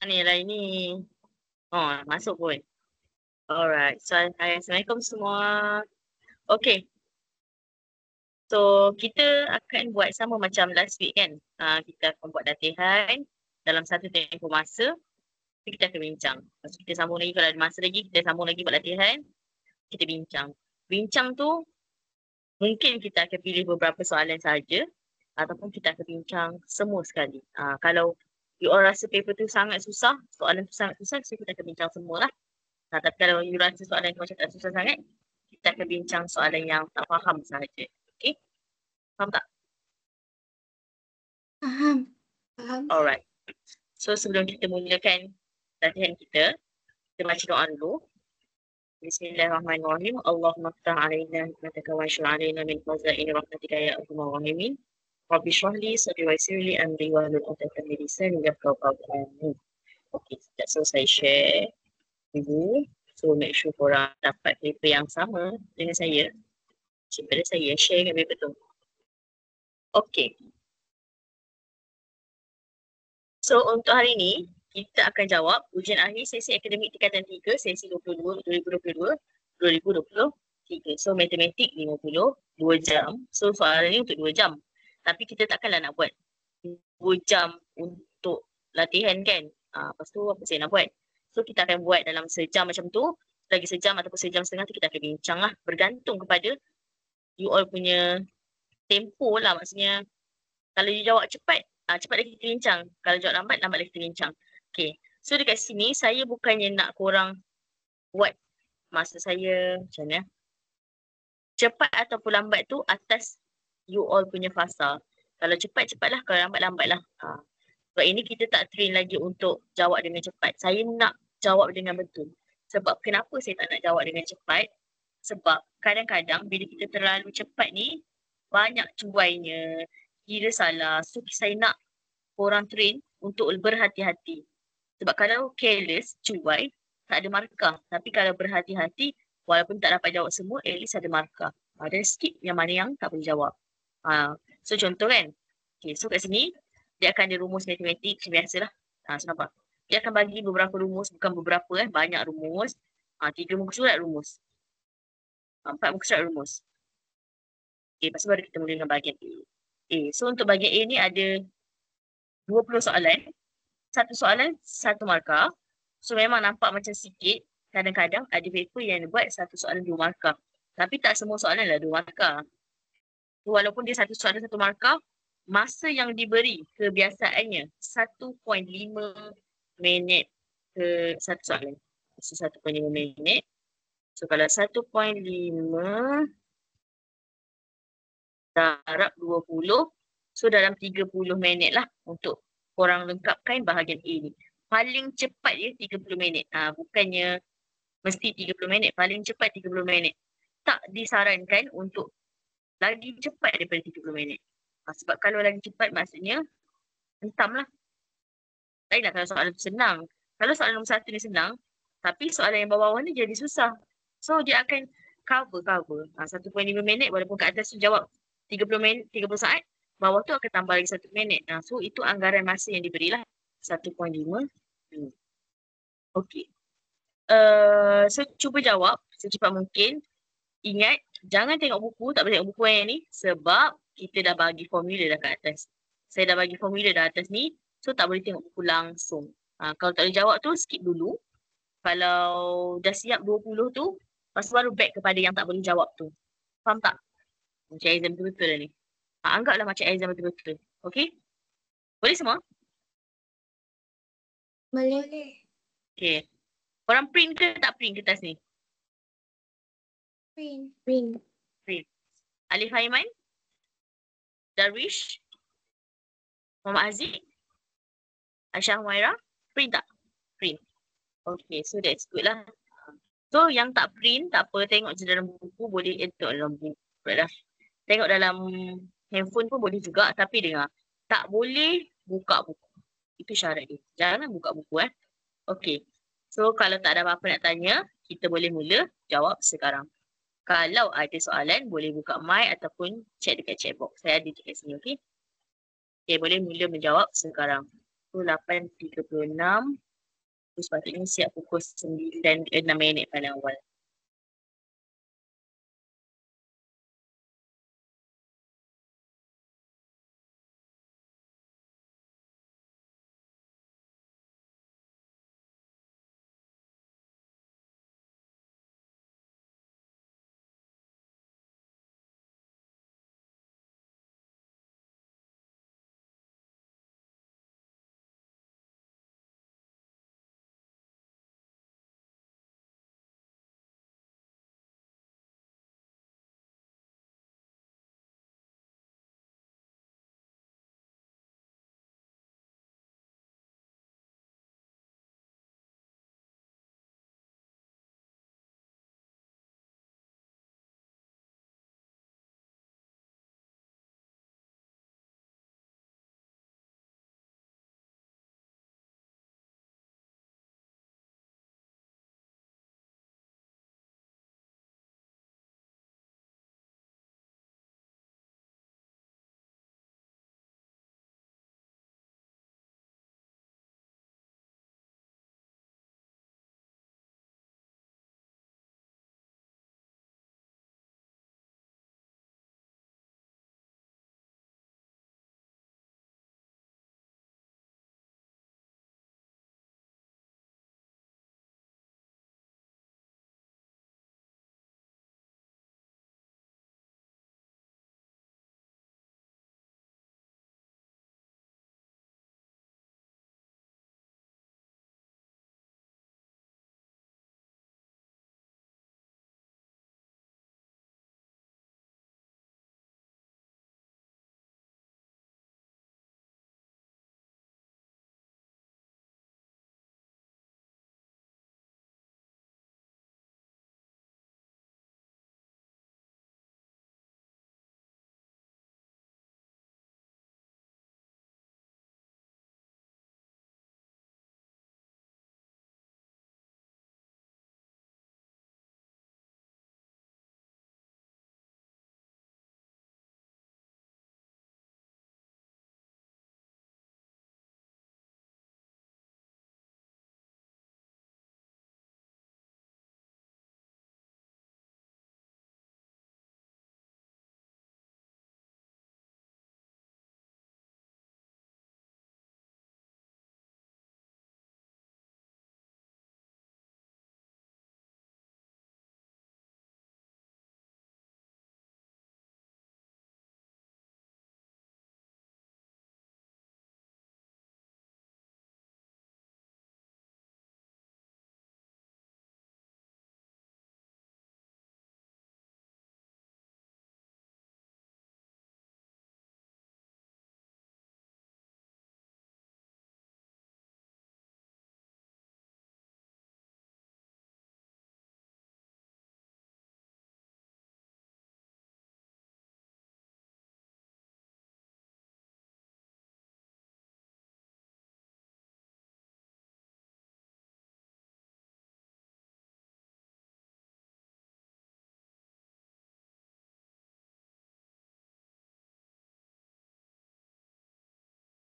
Ni lain ni. Oh, masuk pun. Alright. So, Assalamualaikum semua. Okay. So, kita akan buat sama macam last week kan. Kita akan buat latihan dalam satu tempoh masa. Kita akan bincang. Lepas tu kita sambung lagi kalau ada masa lagi. Kita sambung lagi buat latihan. Kita bincang. Bincang tu mungkin kita akan pilih beberapa soalan saja. Ataupun kita akan bincang semua sekali. Kalau you all rasa paper tu sangat susah, soalan tu sangat susah, so kita akan bincang semua lah. Tapi kalau you rasa soalan tu macam tak susah sangat, kita akan bincang soalan yang tak faham sahaja. Okay? Faham tak? Faham. Faham. Alright. So sebelum kita mulakan latihan kita baca doa dulu. Bismillahirrahmanirrahim. Allahumma ftah alaina hikmataka wa anshur alaina min khaza'in rahmatika ya arhamar rahimin. Rabbi shrah li sadri wa yassir li amri wahlul 'uqdatam min lisani yafqahu qawli. Okay, sekejap selesai share dulu. So make sure korang dapat paper yang sama dengan saya. Daripada saya share dengan paper tu. Okay. So untuk hari ni, kita akan jawab ujian akhir sesi akademik tingkatan 3, sesi 22, 2022-2023. So matematik 50, 2 jam. So soalan ni untuk 2 jam. Tapi kita takkanlah nak buat 2 jam untuk latihan kan. Lepas tu apa saya nak buat? So kita akan buat dalam sejam macam tu. Lagi sejam ataupun sejam setengah tu kita akan bincang lah. Bergantung kepada you all punya tempo lah. Maksudnya kalau you jawab cepat, cepat lagi kita bincang. Kalau jawab lambat, lambat lagi kita bincang. Okay. So dekat sini, saya bukannya nak korang buat masa saya macam mana. Cepat ataupun lambat tu atas you all punya fasa. Kalau cepat, cepatlah. Kalau lambat, lambatlah. Sebab ini kita tak train lagi untuk jawab dengan cepat. Saya nak jawab dengan betul. Sebab kenapa saya tak nak jawab dengan cepat? Sebab kadang-kadang bila kita terlalu cepat ni, banyak cuainya, kira salah. So saya nak korang train untuk berhati-hati. Sebab kalau careless, cuai, tak ada markah. Tapi kalau berhati-hati, walaupun tak dapat jawab semua, at least ada markah. Dan skip yang mana yang tak boleh jawab. So contoh kan. Okay, so kat sini, dia akan ada rumus matematik macam biasalah. So nampak. Dia akan bagi beberapa rumus, bukan beberapa banyak rumus. 3 muka surat rumus. 4 muka surat rumus. Okay, lepas tu baru kita mula dengan bahagian A. So untuk bahagian A ni ada 20 soalan. Satu soalan, satu markah. So memang nampak macam sikit. Kadang-kadang ada paper yang buat satu soalan 2 markah. Tapi tak semua soalan lah 2 markah. Walaupun dia satu soalan 1 markah, masa yang diberi kebiasaannya 1.5 minit ke satu soalan. So 1.5 minit. So kalau 1.5 darab 20, so dalam 30 minit lah untuk korang lengkapkan bahagian A ni. Paling cepat dia 30 minit. Bukannya mesti 30 minit. Paling cepat 30 minit. Tak disarankan untuk lagi cepat daripada 30 minit. Sebab kalau lagi cepat maksudnya hentam lah. Lainlah kalau soalan tu senang. Kalau soalan nombor 1 ni senang, tapi soalan yang bawah-bawah ni jadi susah. So dia akan cover. 1.5 minit walaupun kat atas tu jawab 30 minit, 30 saat, bawah tu akan tambah lagi 1 minit. So itu anggaran masa yang diberilah. 1.5 minit. Okay. So cuba jawab secepat mungkin. Ingat, jangan tengok buku, tak boleh tengok buku yang ni sebab kita dah bagi formula dah kat atas. Saya dah bagi formula dah atas ni, so tak boleh tengok buku langsung. Kalau tak boleh jawab tu, skip dulu. Kalau dah siap 20 tu, lepas baru back kepada yang tak boleh jawab tu. Faham tak? Macam exam betul-betul dah ni. Anggaplah macam exam betul-betul. Okay? Boleh semua? Boleh. Okay. Korang print ke tak print kertas ni? Print. Print. Alif Haiman? Darwish? Muhammad Aziz? Aisyah Humaira? Print tak? Print. Okay, so that's good lah. So yang tak print, tak apa. Tengok je dalam buku, boleh tengok dalam buku. Tengok dalam handphone pun boleh juga. Tapi dengar, tak boleh buka buku. Itu syarat dia. Jangan buka buku Okay. So kalau tak ada apa-apa nak tanya, kita boleh mula jawab sekarang. Kalau ada soalan, boleh buka mic ataupun chat dekat chat box. Saya ada dekat sini, okay? Okay, boleh mula menjawab sekarang. So 8.36. Sepatutnya siap pukul 9:06 pada awal.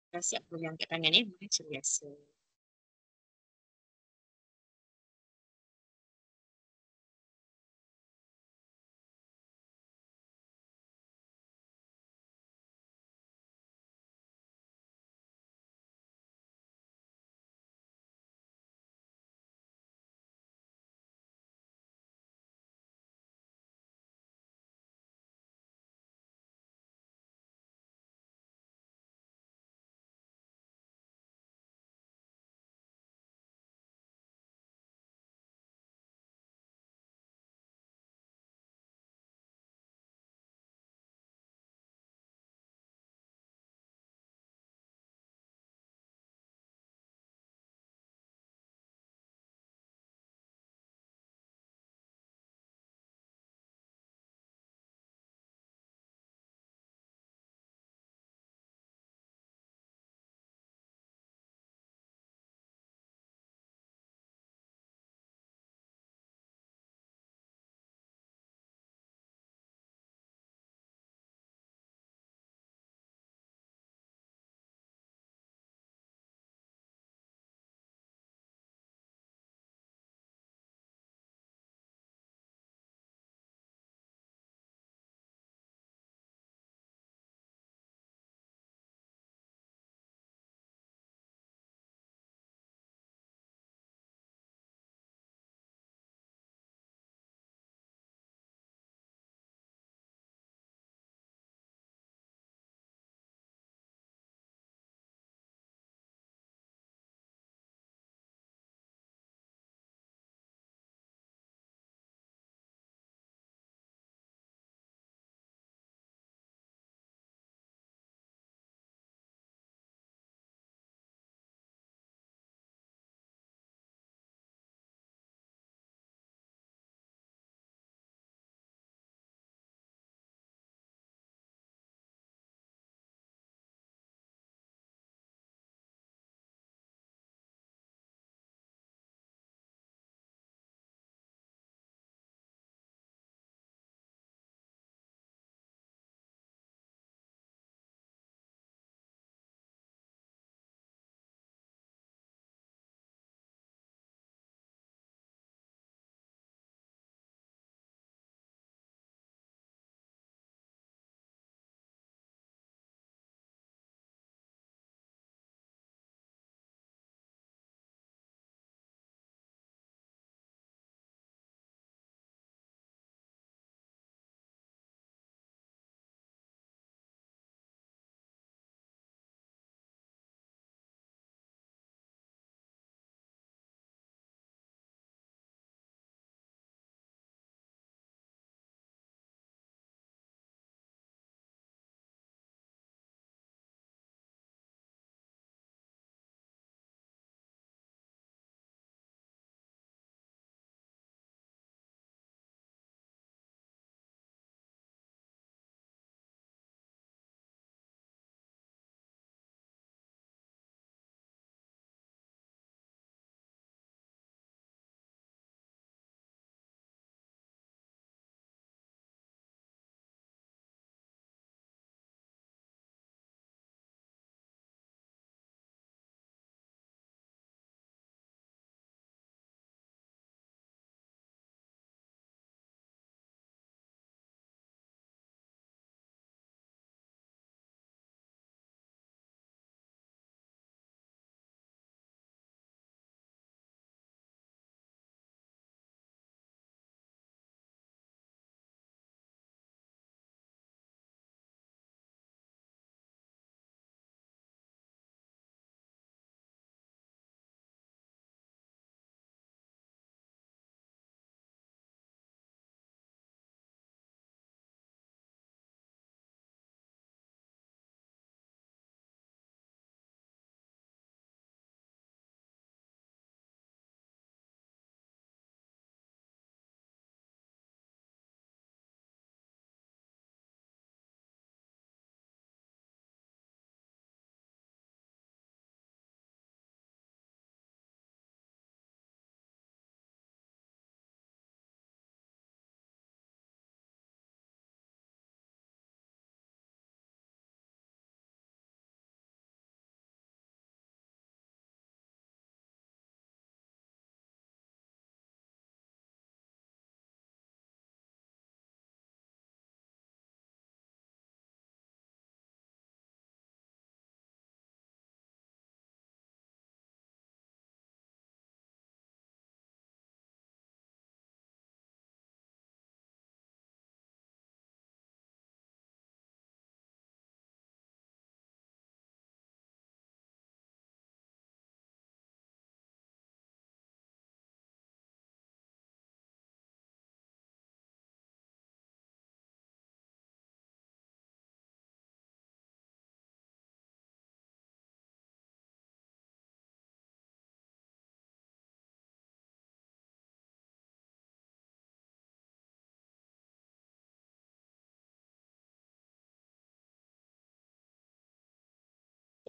Dah siap boleh angkat tangan macam biasa.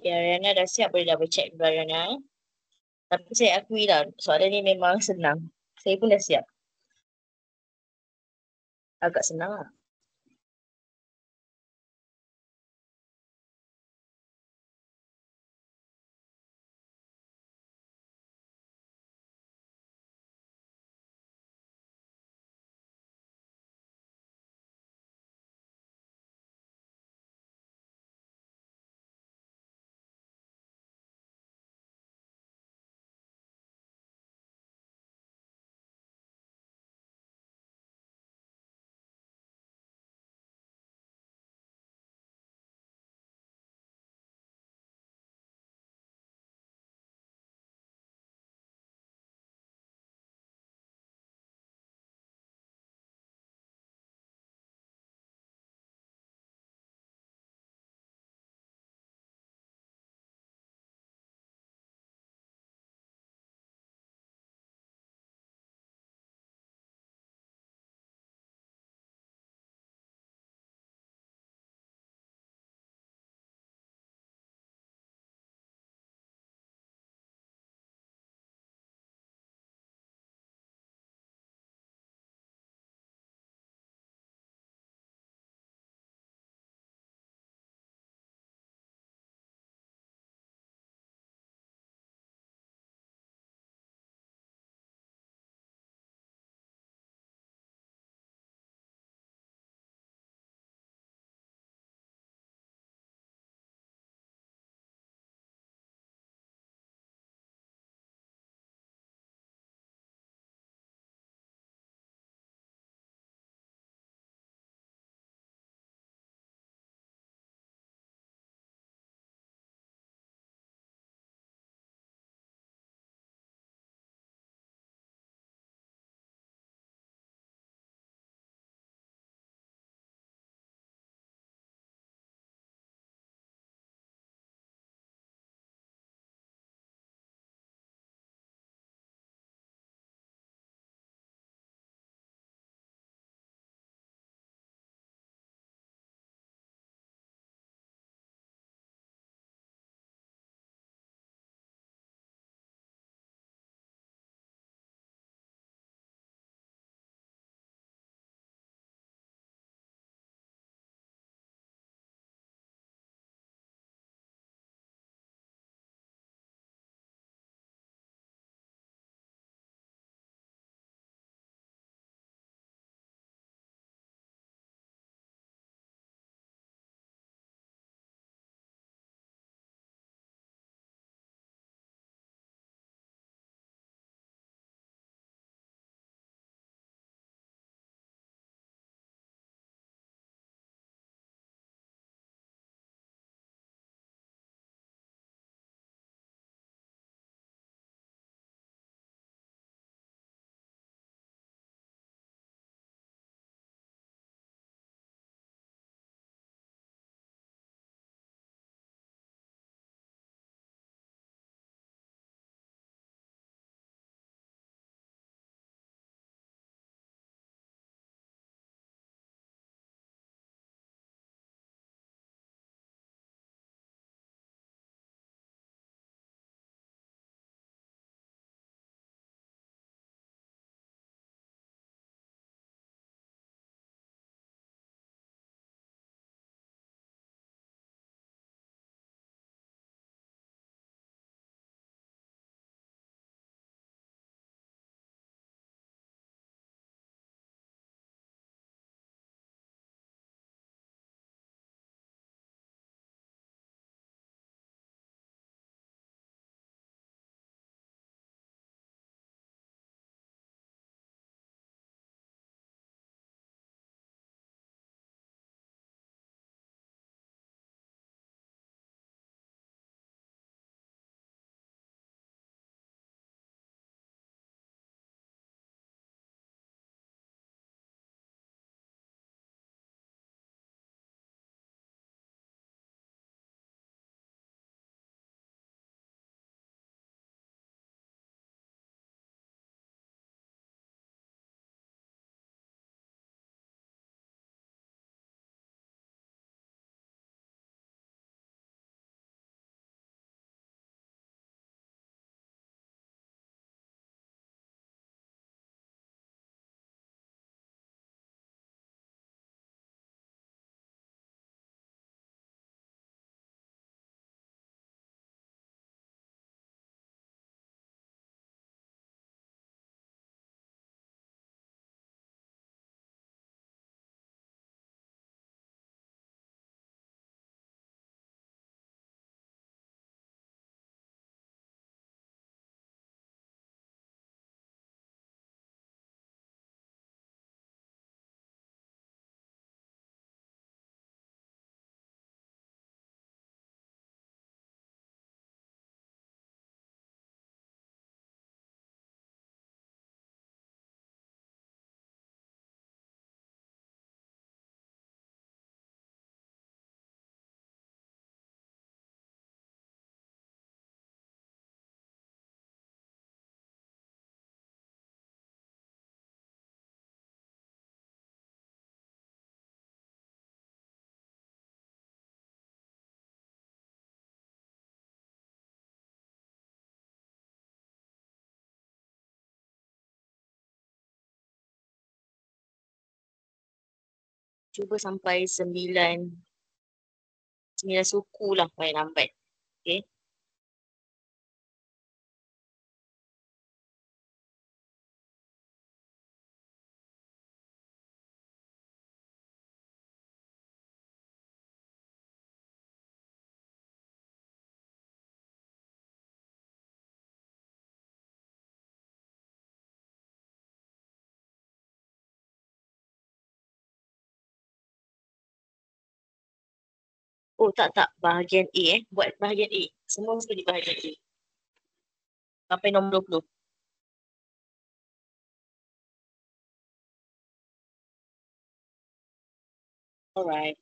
Ya, Ariana dah siap, boleh double check dulu Ariana. Tapi saya akui lah, soalan ni memang senang. Saya pun dah siap. Agak senang lah. Cuba sampai 9 suku lah paling lambat. Okay. Oh tak, bahagian A Buat bahagian A. Semua mesti di bahagian A. Sampai nombor 20. Alright.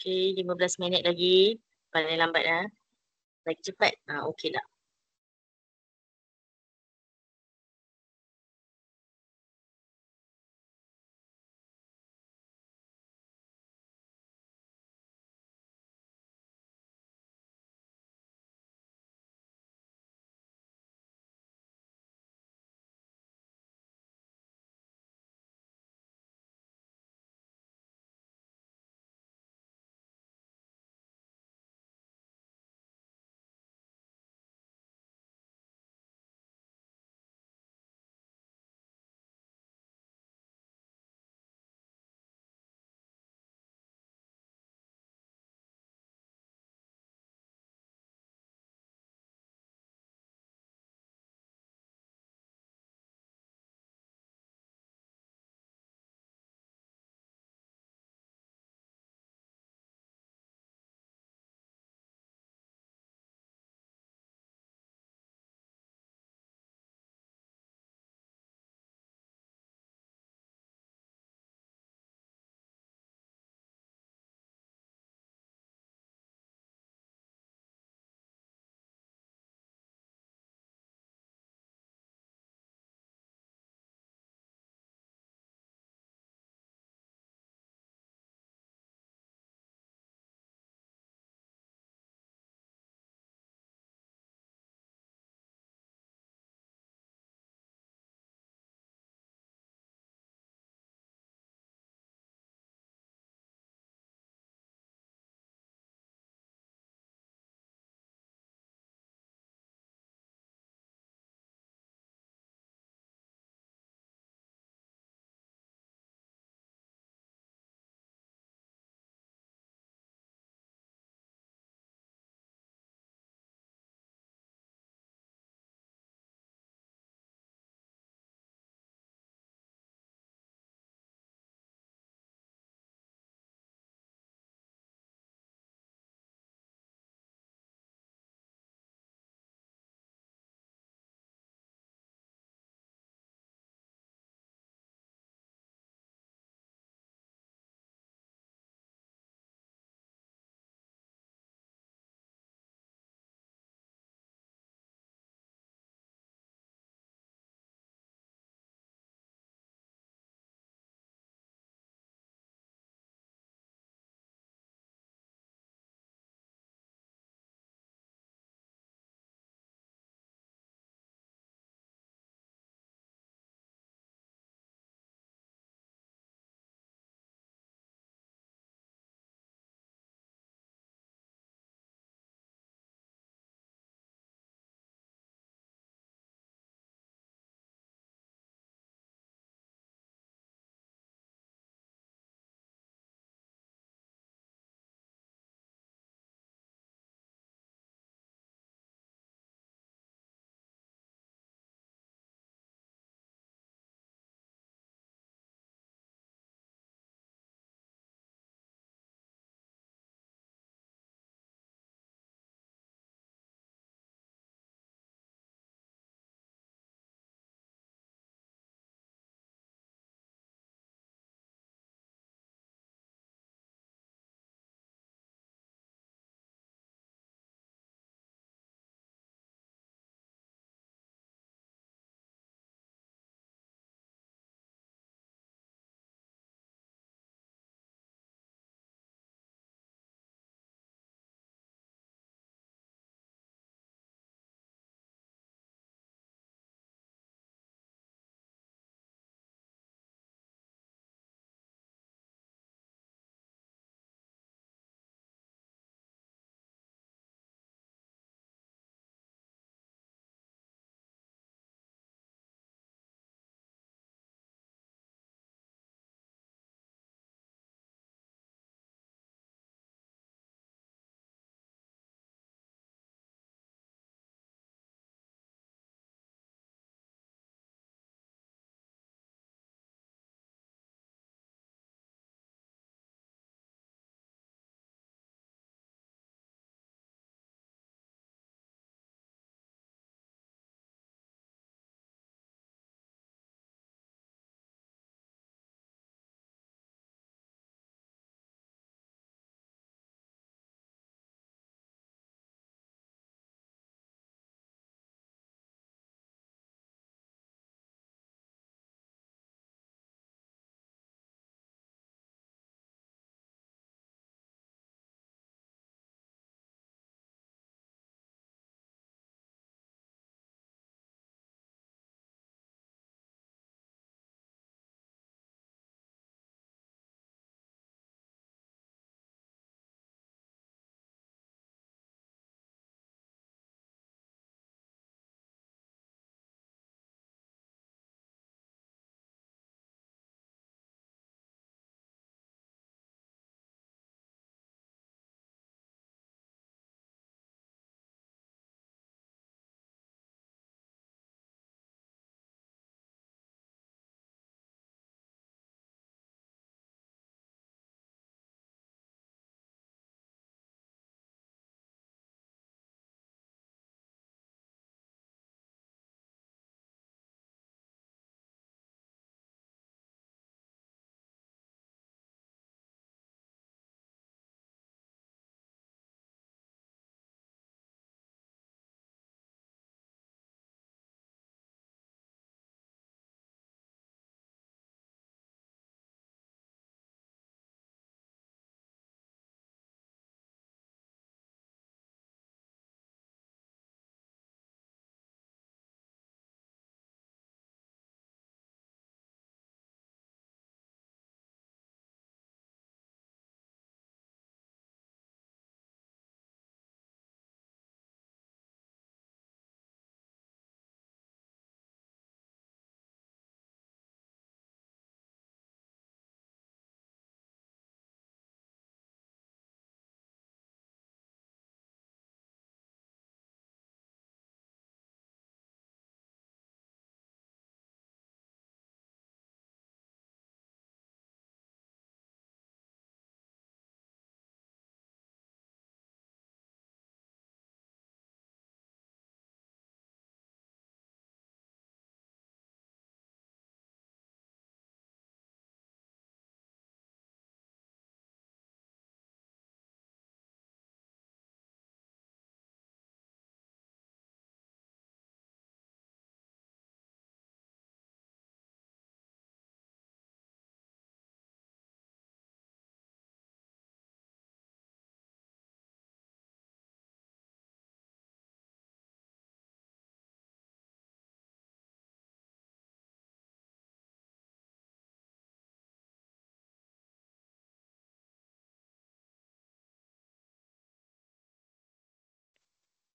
Okey, 15 minit lagi. Paling lambat lagi cepat. Okey lah.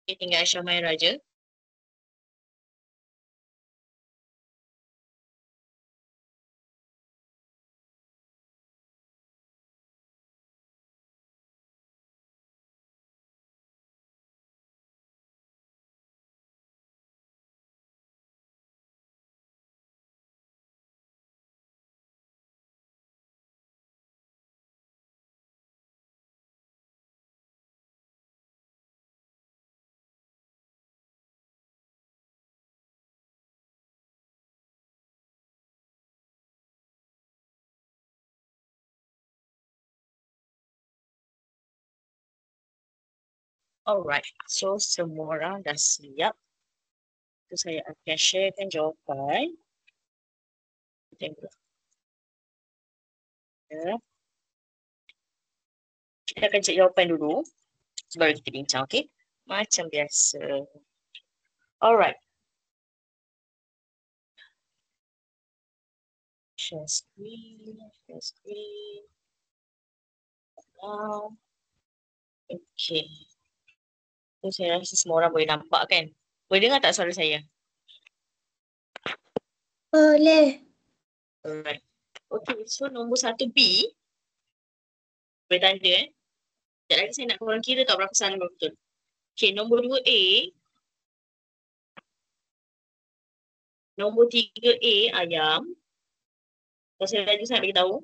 Okay, tinggal Aisyah Maira je. Alright, so semua orang dah siap. So saya akan sharekan jawapan. Tengok. Ya. Kita akan cek jawapan dulu. Baru kita bincang, okay? Macam biasa. Alright. Share screen. Share screen. Okay. So saya rasa semua orang boleh nampak kan? Boleh dengar tak suara saya? Boleh. Alright. Okay, so nombor 1B. Boleh tanda Sekejap lagi saya nak korang kira tak berapa salah berapa betul. Okay, nombor 2A. Nombor 3A ayam. Kalau saya lagi saya nak beritahu.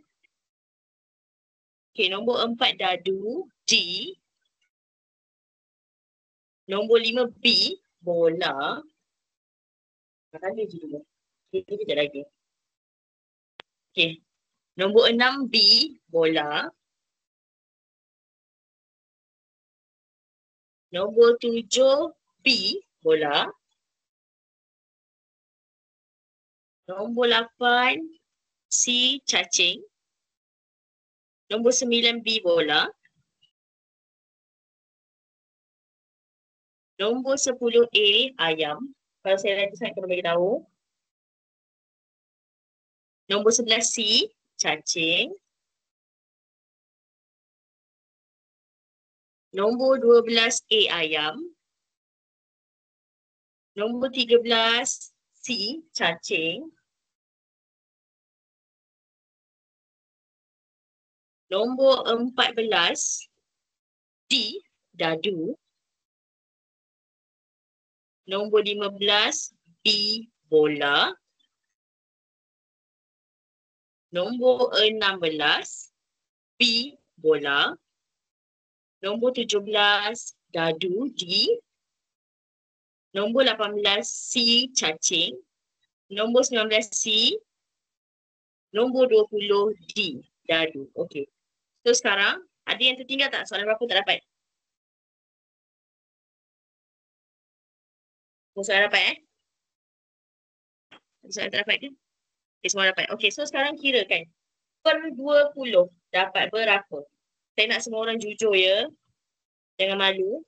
Okay, nombor 4 dadu D. Nombor 5B bola. Tanda je dulu. Okay, sekejap lagi. Okay. Nombor 6B bola. Nombor 7B bola. Nombor 8C cacing. Nombor 9B bola. Nombor 10A ayam. Kalau saya lagi saya kena bagi tahu. Nombor 11C cacing. Nombor 12A ayam. Nombor 13C cacing. Nombor 14D dadu. Nombor 15B bola. Nombor 16B bola. Nombor 17 dadu D. Nombor 18C cacing. Nombor 19C. Nombor 20 D dadu. Okey. So sekarang ada yang tertinggal tak? Soalan berapa tak dapat? Soalan dapat Soalan tak dapat ke? Okay, semua dapat. Okey, so sekarang kira kan. Per 20 dapat berapa? Saya nak semua orang jujur ya. Jangan malu.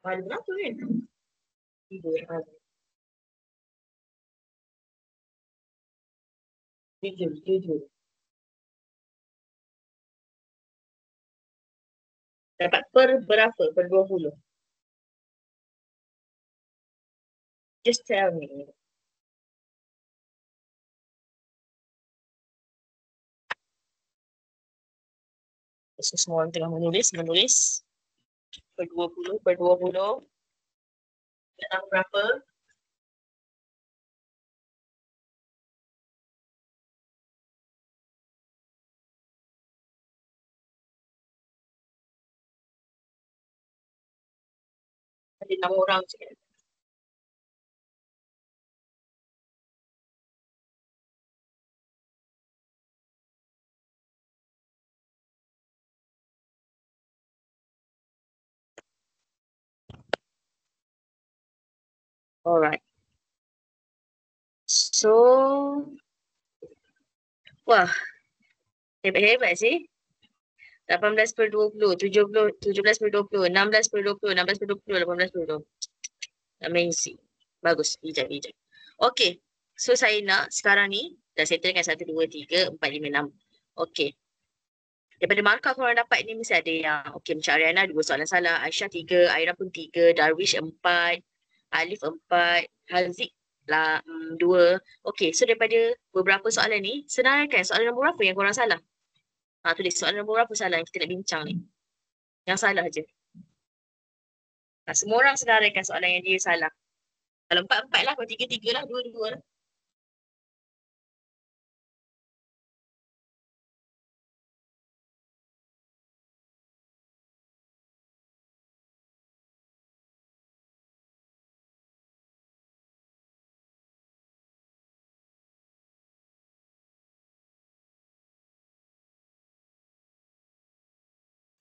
Malu berapa kan? Jujur. Dapat per berapa? Per 20. Just tell me. So, semua orang tengah menulis. Per 20. Tak tahu berapa. Ada 6 orang je. Alright. So, wah, hebat-hebat sih. 18 per 20, 17 per 20, 16 per 20, 16 per 20, 18 per 20. Amazing. Bagus, bijak. Okay, so saya nak sekarang ni, dah settlekan 1, 2, 3, 4, 5, 6. Okay. Daripada markah korang dapat ni mesti ada yang okey, macam Ariana 2 soalan salah, Aisyah 3, Aira pun 3, Darwish 4, Alif 4, Haziq lah 2. Okey, so daripada beberapa soalan ni, senaraikan soalan nombor berapa yang korang salah. Tulis soalan nombor berapa salah yang kita nak bincang ni. Yang salah je. Semua orang senaraikan soalan yang dia salah. Kalau 4-4 lah, kalau 3-3 lah, 2-2 lah.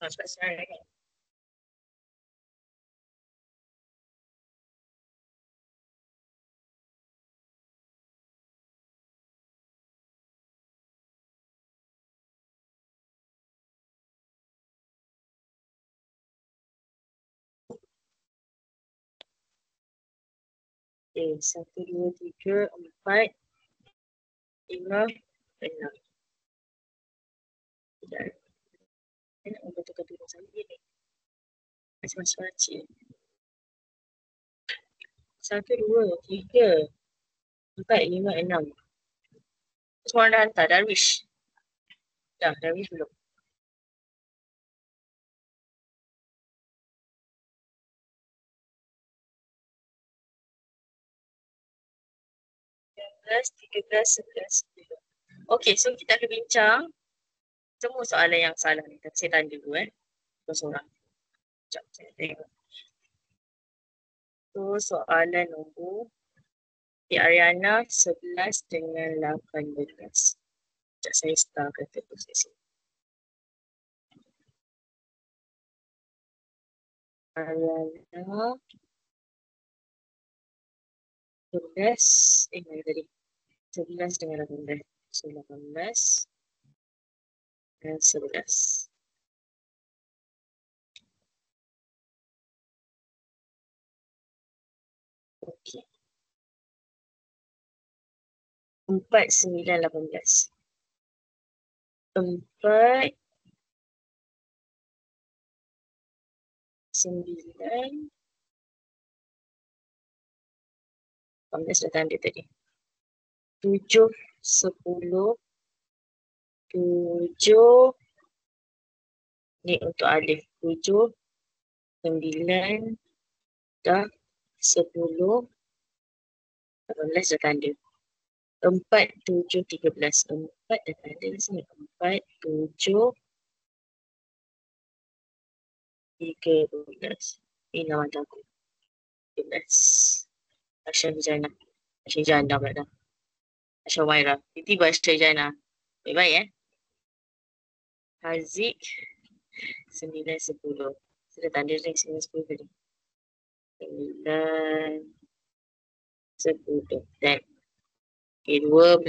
Cepat senaraikan. Okay, 1, 2, 3, 4, 5, 6. Sekejap. Saya nak membentukkan tulis saya ni. Macam-macam baca. 1, 2, 3, 4, 5, 6. Semua orang dah hantar. Darwish. Dah, Darwish belum. Belas, 13, 11. Okey, so kita akan bincang semua soalan yang salah ni. Tapi saya tanda dulu seorang. Sekejap, saya tengok. So, soalan nombor di Ariana 11 dengan 18. Sekejap, saya starkan terus di sini. Ariana 11, mana tadi? 11 dengan 18. So, 18 dan 11. Okey. 4, 9, 18. 4, 9, 18 dah tanda tadi. 7, 10, 7. Ni untuk Alif. 7, 9, dah 10, 18 dah tanda. 4, 7, 13. 4 dah tanda di sini. 4, 7, 13. Ini nama aku. 13. Aisyah Hijana. Aisyah Hijana pula dah. Aisyah Waira. Tiba-tiba Aisyah Hijana. Baik-baik Haziq 9, 10. Sudah tanda ni 9, 10 tadi. 9, 10. Dan 12.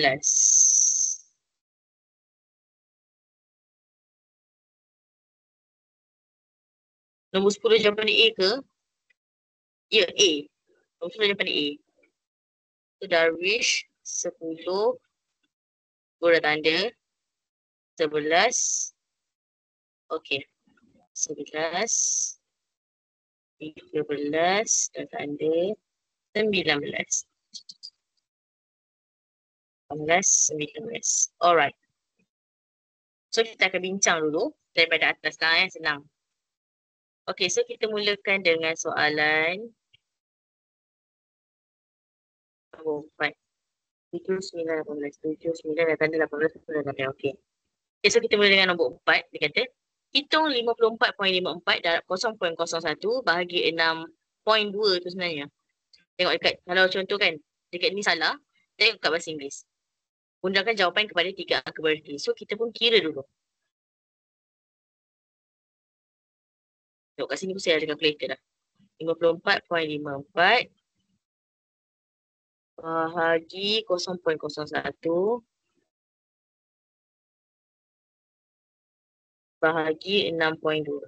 Nombor 10 jawapan A ke? Ya, A. Nombor 10 jawapan A. So, Darwish 10. Gua dah tanda. 11. Okey. 11. 13. Dah tanda. 19. 19. Alright. So, kita akan bincang dulu daripada atas lah senang. Okey, so kita mulakan dengan soalan nombor 4. 7, 9, 18. 7, 9, dah tanda 18, 10 dah tanda. Okey. Okay, so kita mula dengan nombor 4. Dia kata, hitung 54.54 darab 0.01 bahagi 6.2 tu sebenarnya. Tengok dekat, kalau contoh kan, dekat ni salah, tengok kat bahasa Inggeris. Gunakan jawapan kepada 3 angka berarti. So, kita pun kira dulu. Tengok kat sini pun saya ada calculator dah. 54.54 bahagi 0.01 bahagi 6.2.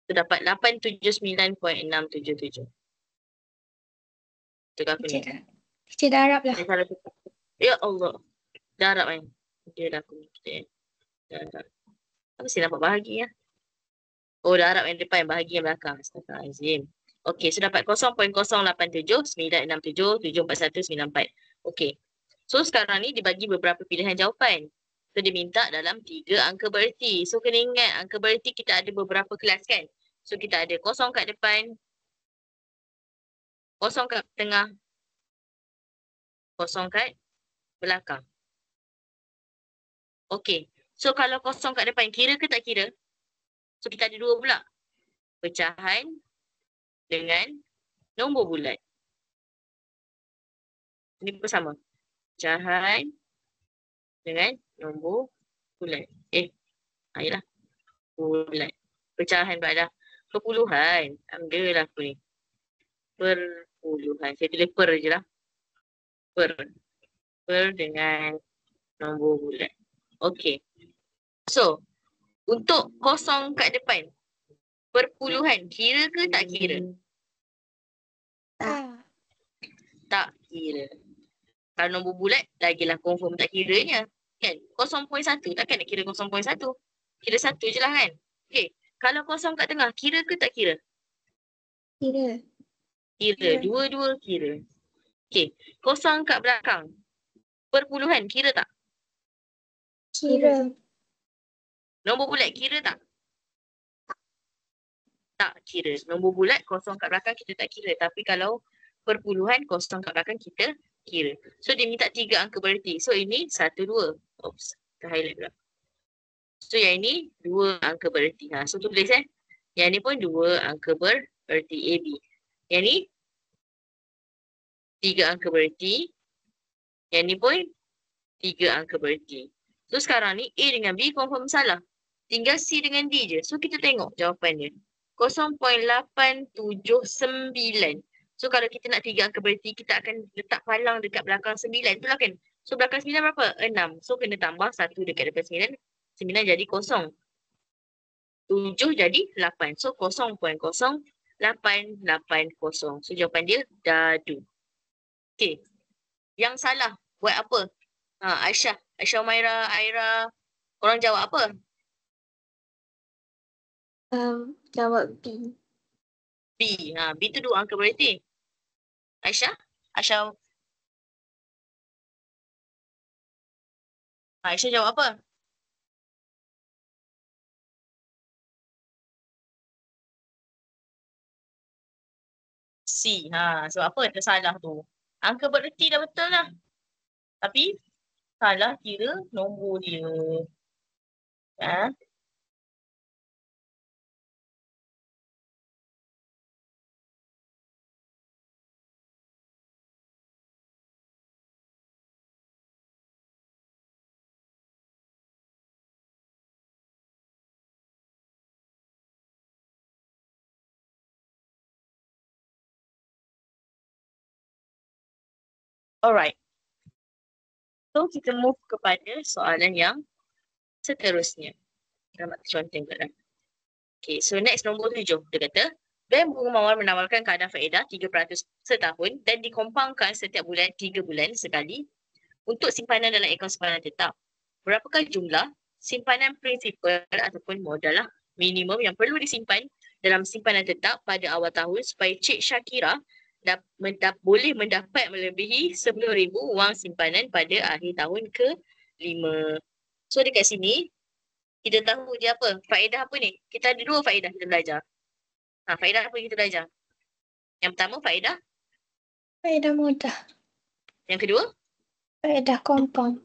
So, dapat 879.677. Itu apa ni? Kita darab lah. Ya Allah. Darab kan? Dia dah aku mikir. Mesti nampak bahagi ya. Oh, darab yang depan, bahagi yang belakang. Astagfirullahaladzim. Okey, so dapat 0.087-967-741-94. Okey. So sekarang ni dibagi beberapa pilihan jawapan. So dia minta dalam 3 angka bererti. So kena ingat angka bererti kita ada beberapa kelas kan. So kita ada kosong kat depan, kosong kat tengah, kosong kat belakang. Okey. So kalau kosong kat depan, kira ke tak kira? So kita ada 2 pula. Pecahan dengan nombor bulat. Ini bersama. Pecahan dengan nombor bulat. Ayolah. Bulat. Pecahan pula dah. Perpuluhan. Ambillah apa ni. Perpuluhan. Saya tulis per je lah. Per. Per dengan nombor bulat. Okey. So, untuk kosong kat depan. Perpuluhan. Kira ke tak kira? Tak. Tak kira. Kalau nombor bulat, lagilah confirm tak kiranya. Kan? 0.1. Takkan nak kira 0.1. Kira 1 je lah kan? Okey. Kalau kosong kat tengah, kira ke tak kira? Kira. Kira. Kira. Dua-dua kira. Okey. Kosong kat belakang. Perpuluhan, kira tak? Kira. Nombor bulat, kira tak? Tak kira. Nombor bulat, kosong kat belakang kita tak kira. Tapi kalau perpuluhan, kosong kat belakang kita kira. So, dia minta 3 angka bererti. So, ini 1, 2. Oops. Kita highlight pula. So, yang ini 2 angka bererti. So, tulis Yang ni pun 2 angka bererti AB. Yang ni 3 angka bererti. Yang ni pun 3 angka bererti. So, sekarang ni A dengan B confirm salah. Tinggal C dengan D je. So, kita tengok jawapannya. 0.879. So, kalau kita nak 3 angka bererti, kita akan letak palang dekat belakang 9. Itulah kan? So, belakang 9 berapa? 6. So, kena tambah 1 dekat depan 9. 9 jadi 0. 7 jadi 8. So, 0.0880. So, jawapan dia dadu. Okey. Yang salah, buat apa? Aisyah, Umaira, Aira, korang jawab apa? Jawab B. B. B tu 2 angka bererti. Aisyah? Aisyah jawab apa? C. So apa tersalah tu? Angka bererti dah betul lah. Tapi salah kira nombor dia. Alright. So kita move kepada soalan yang seterusnya. Kita conteng pula. Okay, so next nombor 7. Dia kata, bank bunga mawar menawarkan kadar faedah 3% setahun dan dikompangkan setiap bulan 3 bulan sekali untuk simpanan dalam akaun simpanan tetap. Berapakah jumlah simpanan prinsipal ataupun modal minimum yang perlu disimpan dalam simpanan tetap pada awal tahun supaya Cik Syakira boleh mendapat melebihi 10,000 wang simpanan pada akhir tahun ke-5. So dekat sini, kita tahu dia apa? Faedah apa ni? Kita ada 2 faedah kita belajar. Faedah apa yang kita belajar? Yang pertama faedah? Faedah mudah. Yang kedua? Faedah compound.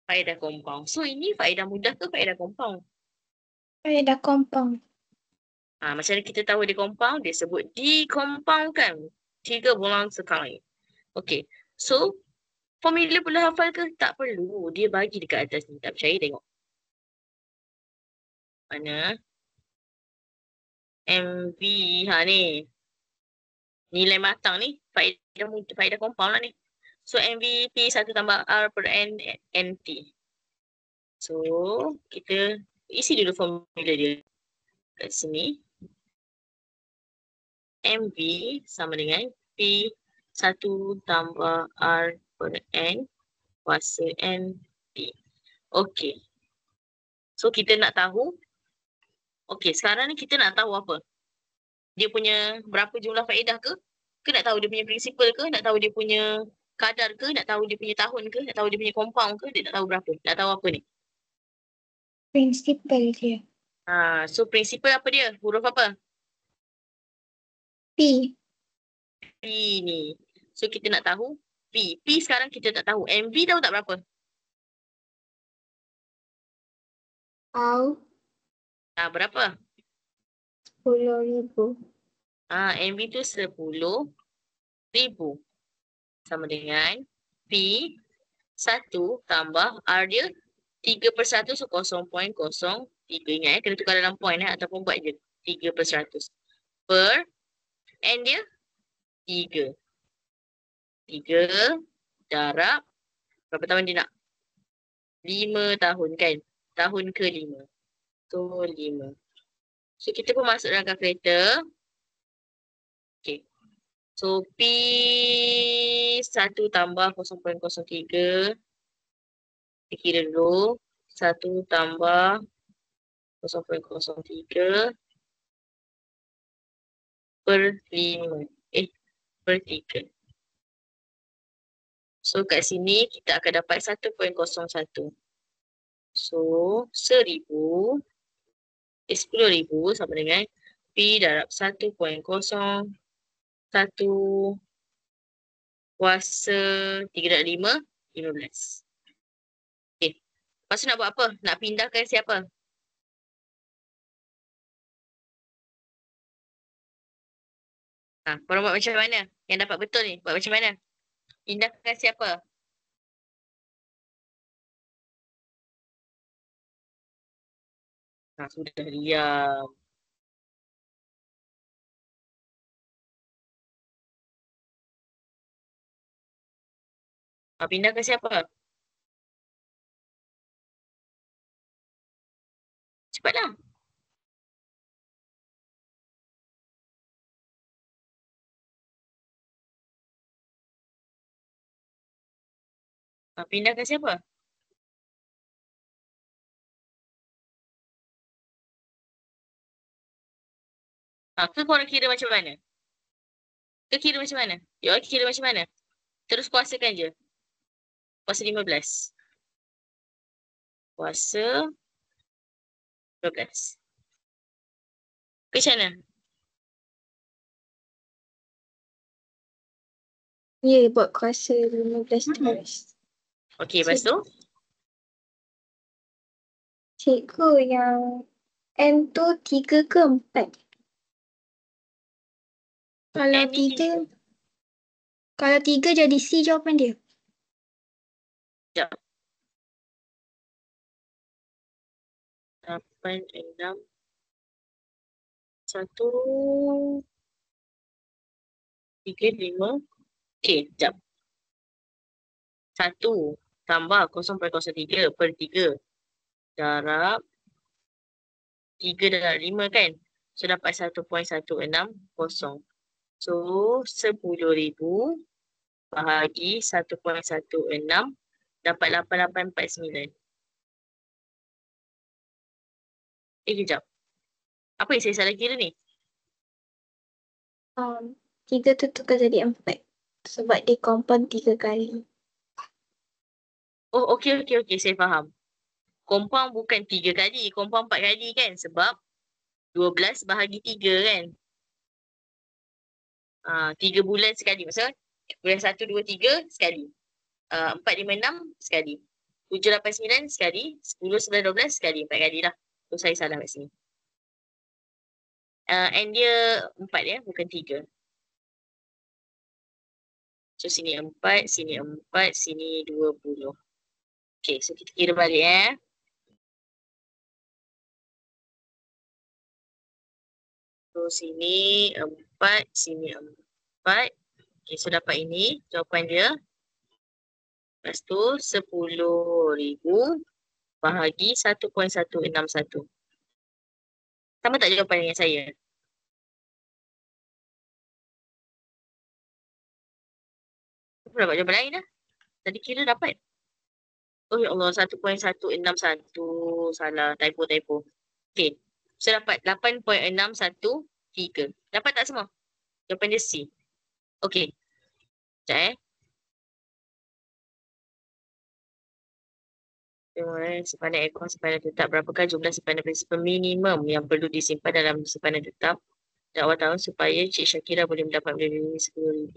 Faedah compound. So ini faedah mudah ke faedah compound? Faedah compound. Macam mana kita tahu dia compound? Dia sebut dikompaundkan 3 bulan sekali. Okay. So, formula boleh hafal ke? Tak perlu. Dia bagi dekat atas ni. Tak percaya tengok. Mana? MV. Ni. Nilai matang ni. Faedah compound lah ni. So, MV P1 tambah R per N NT. So, kita isi dulu formula dia. Kat sini. MV sama dengan P1 tambah R per N kuasa NT. Okey. So kita nak tahu, okey sekarang ni kita nak tahu apa? Dia punya berapa jumlah faedah ke? Ke nak tahu dia punya prinsipal ke? Nak tahu dia punya kadar ke? Nak tahu dia punya tahun ke? Nak tahu dia punya compound ke? Dia nak tahu berapa? Nak tahu apa ni? Prinsipal dia. So prinsipal apa dia? Huruf apa? P. P ni. So kita nak tahu P. P sekarang kita tak tahu. MV tahu tak berapa? Tahu. Berapa? 10,000. MV tu 10,000. Sama dengan P 1 tambah R dia 3/100, so 0.03. Ingat kena tukar dalam point ataupun buat je 3/100. Per N dia 3. 3 darab berapa tahun dia nak? 5 tahun kan? Tahun ke-5. So 5. So kita pun masuk dalam kalkulator. Okay. So P 1 tambah 0.03. Kita kira dulu. 1 tambah 0.03 per 5. Per 3. So kat sini kita akan dapat 1.01. So 10,000 sama dengan P darab 1.01 kuasa 3/5, 15. Okay. Lepas tu nak buat apa? Nak pindahkan siapa? Korang buat macam mana? Yang dapat betul ni, buat macam mana? Pindahkan siapa? Sudah diam. Pindahkan siapa? Cepatlah. Pindahkan siapa? Ke korang kira macam mana? Ke kira macam mana? You all kira macam mana? Terus kuasakan je. Kuasa 15. Kuasa 12. Ke macam mana? Ya, buat kuasa 15 terus. Okey, lepas tu? Cikgu, yang N tu 3 ke 4? Kalau N ni 3, kalau 3 jadi C jawapan dia. Sekejap. 8, 6, 1, 3, 5. Okey, sekejap. 1 tambah 0.03 per 3 darab 3 darab 5 kan? So dapat 1.160. So 10,000 bahagi 1.16 dapat 8849. Kejap. Apa yang saya salah kira ni? 3 tu tukar jadi 4. Sebab dia compound 3 kali. Oh, okey. Saya faham. Compound bukan 3 kali. Compound 4 kali kan? Sebab 12 bahagi 3 kan? 3 bulan sekali. Maksudnya bulan 1, 2, 3 sekali. 4, 5, 6 sekali. 7, 8, 9 sekali. 10, 11, 12 sekali. 4 kali lah. So saya salah kat sini. And dia 4 ya, bukan 3. So sini 4, sini 4, sini 20. Okay, so kita kira balik So sini 4, sini 4. Okay, so dapat ini jawapan dia. Lepas tu 10,000 bahagi 1.161. Sama tak jawapan dengan saya? Aku dapat jawapan lain dah. Tadi kira dapat. Oh ya Allah, 1.161. Salah, typo. Okay. So dapat 8.613. Dapat tak semua? Jawapan dia C. Okay. Sekejap Simpanan akaun simpanan tetap. Berapakah jumlah simpanan prinsipal minimum yang perlu disimpan dalam simpanan tetap dalam awal tahun supaya Cik Syakira boleh mendapat beli RM10,000?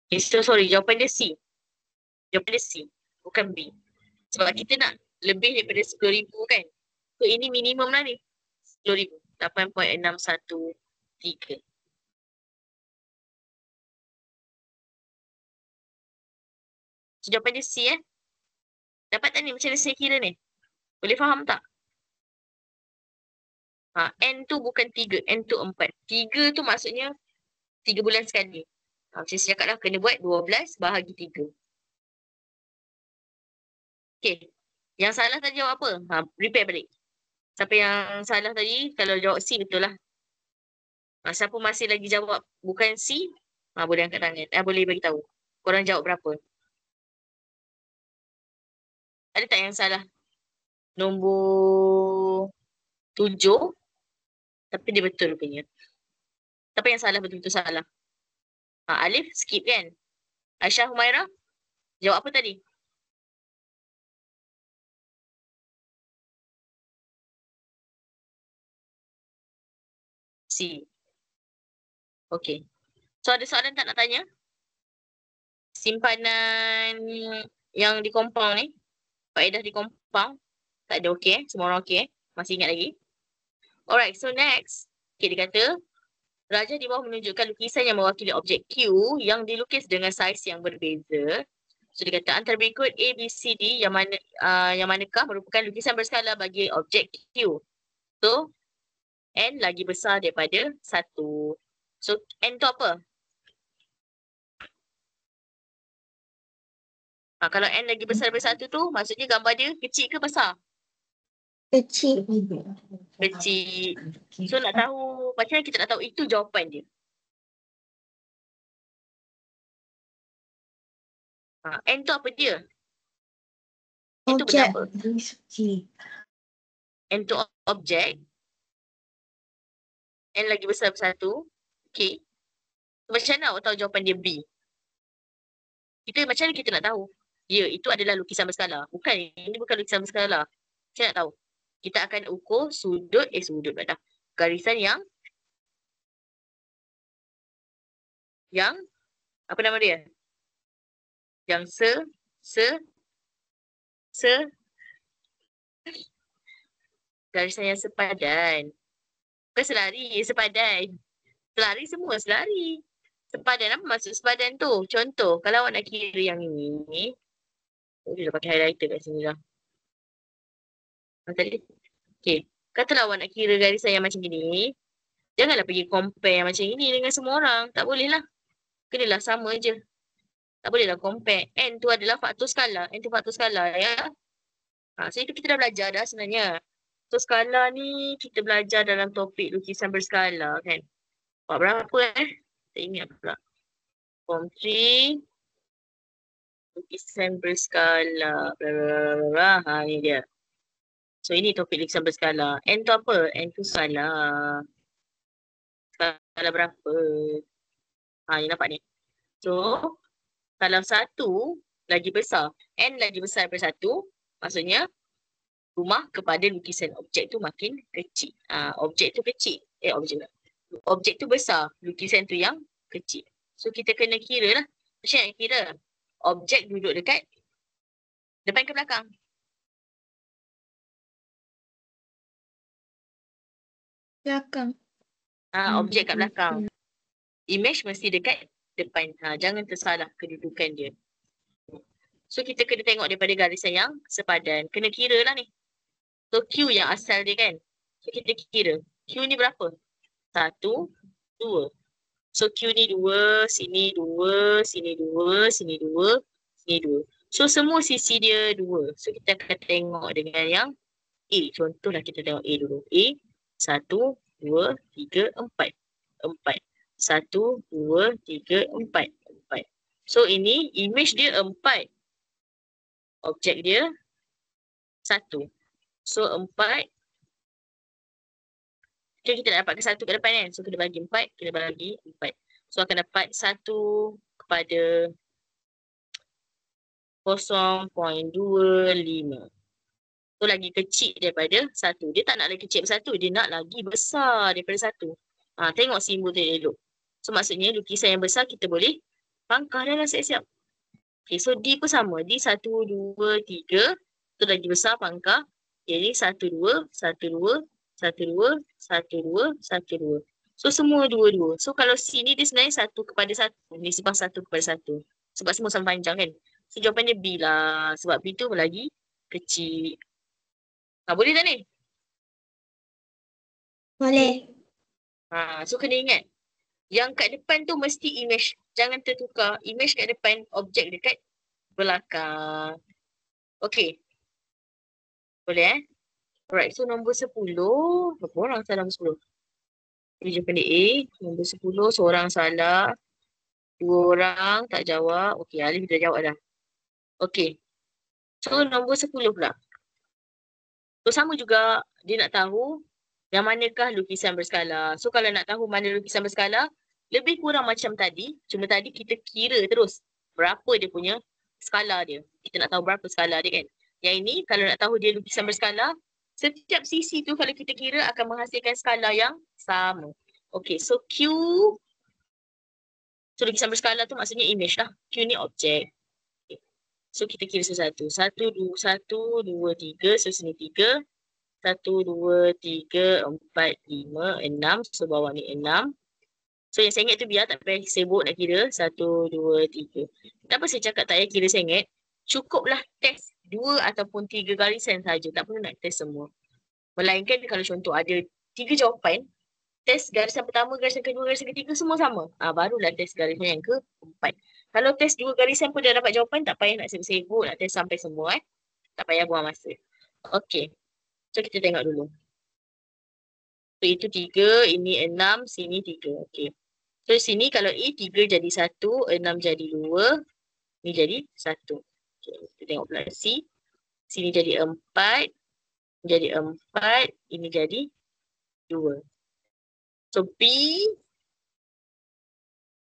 Okay, so sorry. Jawapan dia C. Jawapan dia C. Bukan B. Sebab kita nak lebih daripada RM10,000 kan. So ini minimum lah ni. RM10,000. 8.613. So jawapan dia C Dapat tak ni macam mana saya kira ni? Boleh faham tak? N tu bukan 3, N tu 4. 3 tu maksudnya 3 bulan sekali. Macam saya cakap lah, kena buat 12 bahagi 3. Okay. Yang salah tadi jawab apa? Repair balik. Siapa yang salah tadi, kalau jawab C betul lah. Siapa masih lagi jawab bukan C, boleh angkat tangan. Boleh bagi tahu. Korang jawab berapa? Ada tak yang salah? Nombor 7. Tapi dia betul punya. Tapi yang salah betul-betul salah. Alif skip kan? Aisyah Humaira jawab apa tadi? C. Okay. So ada soalan tak nak tanya? Simpanan yang di compound ni, faedah di compound, tak ada okey Semua orang okey Masih ingat lagi? Alright, so next. Okay, dia kata, rajah di bawah menunjukkan lukisan yang mewakili objek Q yang dilukis dengan saiz yang berbeza. So dia kata antara berikut A, B, C, D yang manakah merupakan lukisan berskala bagi objek Q. So N lagi besar daripada 1. So N tu apa? Kalau N lagi besar daripada 1 tu, maksudnya gambar dia kecil ke besar? Kecil. Kecil. So nak tahu, macam mana kita nak tahu itu jawapan dia? N tu apa dia? N tu benda apa? N tu objek. N lagi besar daripada 1. Okay. So, macam mana awak tahu jawapan dia B? Macam mana kita nak tahu? Ya, itu adalah lukisan berskala. Bukan, ini bukan lukisan berskala. Macam nak tahu? Kita akan ukur sudut pula dah. Garisan yang apa nama dia? Yang garisan yang sepadan. Bukan selari, sepadan. Selari semua selari. Sepadan, apa maksud sepadan tu? Contoh, kalau awak nak kira yang ini, dia dah pakai highlighter kat sini lah. Tadi. Okay. Katalah awak nak kira garisan yang macam ni, janganlah pergi compare yang macam ini dengan semua orang. Tak boleh lah. Kenalah sama je. Tak boleh lah compare. N tu adalah faktor skala. N tu faktor skala ya. So itu kita dah belajar dah sebenarnya. So skala ni kita belajar dalam topik lukisan berskala kan. Buat berapa Tak ingat pula. Form 3. Lukisan berskala. Ni dia. So ini topik lukisan berskala. N tu apa? N tu skala. Skala berapa? Ni nampak ni. So kalau 1 lagi besar, N lagi besar daripada 1, maksudnya rumah kepada lukisan objek tu makin kecil. Objek tu kecil. Objek tu besar, lukisan tu yang kecil. So kita kena kira lah. Macam nak kira? Objek duduk dekat depan ke belakang? Belakang. Objek kat belakang. Image mesti dekat depan. Jangan tersalah kedudukan dia. So kita kena tengok daripada garisan yang sepadan. Kena kira lah ni. So Q yang asal dia kan. So kita kira. Q ni berapa? 1, 2. So Q ni 2, sini 2, sini 2, sini 2, sini 2. So semua sisi dia 2. So kita akan tengok dengan yang A. Contohlah kita tengok A dulu. A, 1, 2, 3, 4. 4. 1, 2, 3, 4. 4. So ini image dia 4. objek dia 1. So 4. Kita nak dapatkan 1 ke depan kan. So kena bagi 4, kena bagi 4. So akan dapat 1 kepada 0.25. So lagi kecil daripada 1. Dia tak nak lagi kecil daripada 1. Dia nak lagi besar daripada 1. Tengok simbol tu elok. So maksudnya lukisan yang besar kita boleh pangkah dah lah siap-siap. Okay, so D pun sama. D 1, 2, 3. Tu lagi besar pangkah. Jadi 1, 2, 1, 2, 1, 2, 1, 2, 1, 2. So semua 2, 2. So kalau C ni dia sebenarnya 1 kepada 1. Nisbah 1 kepada 1. Sebab semua sama panjang kan. So jawapannya B lah. Sebab B tu lagi kecil. Boleh tak ni? Boleh. So kena ingat. Yang kat depan tu mesti image. Jangan tertukar. Image kat depan, objek dekat belakang. Okay. Boleh Alright, so nombor 10. Berapa orang salah nombor 10? Ini jawapan dia A. Nombor 10, seorang salah. 2 orang tak jawab. Okay, Alif dah jawab dah. Okay. So nombor 10 pula. So sama juga, dia nak tahu yang manakah lukisan berskala. So kalau nak tahu mana lukisan berskala, lebih kurang macam tadi. Cuma tadi kita kira terus berapa dia punya skala dia. Kita nak tahu berapa skala dia kan. Yang ini kalau nak tahu dia lukisan berskala, setiap sisi tu kalau kita kira akan menghasilkan skala yang sama. Okay, so Q. So lukisan berskala tu maksudnya image lah. Q ni objek. Okay. So kita kira satu-satu. 1, 2, 3. So sini 3. 1, 2, 3, 4, 5, 6. So bawah ni 6. So yang sengit tu biar tak payah sibuk nak kira. 1, 2, 3. Kenapa saya cakap tak payah kira sengit? Cukuplah test 2 ataupun 3 garisan saja. Tak perlu nak test semua. Melainkan kalau contoh ada 3 jawapan, test garisan pertama, garisan kedua, garisan ketiga semua sama. Barulah test garisan yang keempat. Kalau test 2 garisan pun dah dapat jawapan, tak payah nak sibuk-sibuk nak test sampai semua. Tak payah buang masa. Okay. So kita tengok dulu. So itu 3, ini 6, sini 3. Okay. So sini kalau A 3 jadi 1, 6 jadi 2, ni jadi 1. Okay. Kita tengok pula C. Sini jadi 4, jadi 4, ini jadi 2. So B,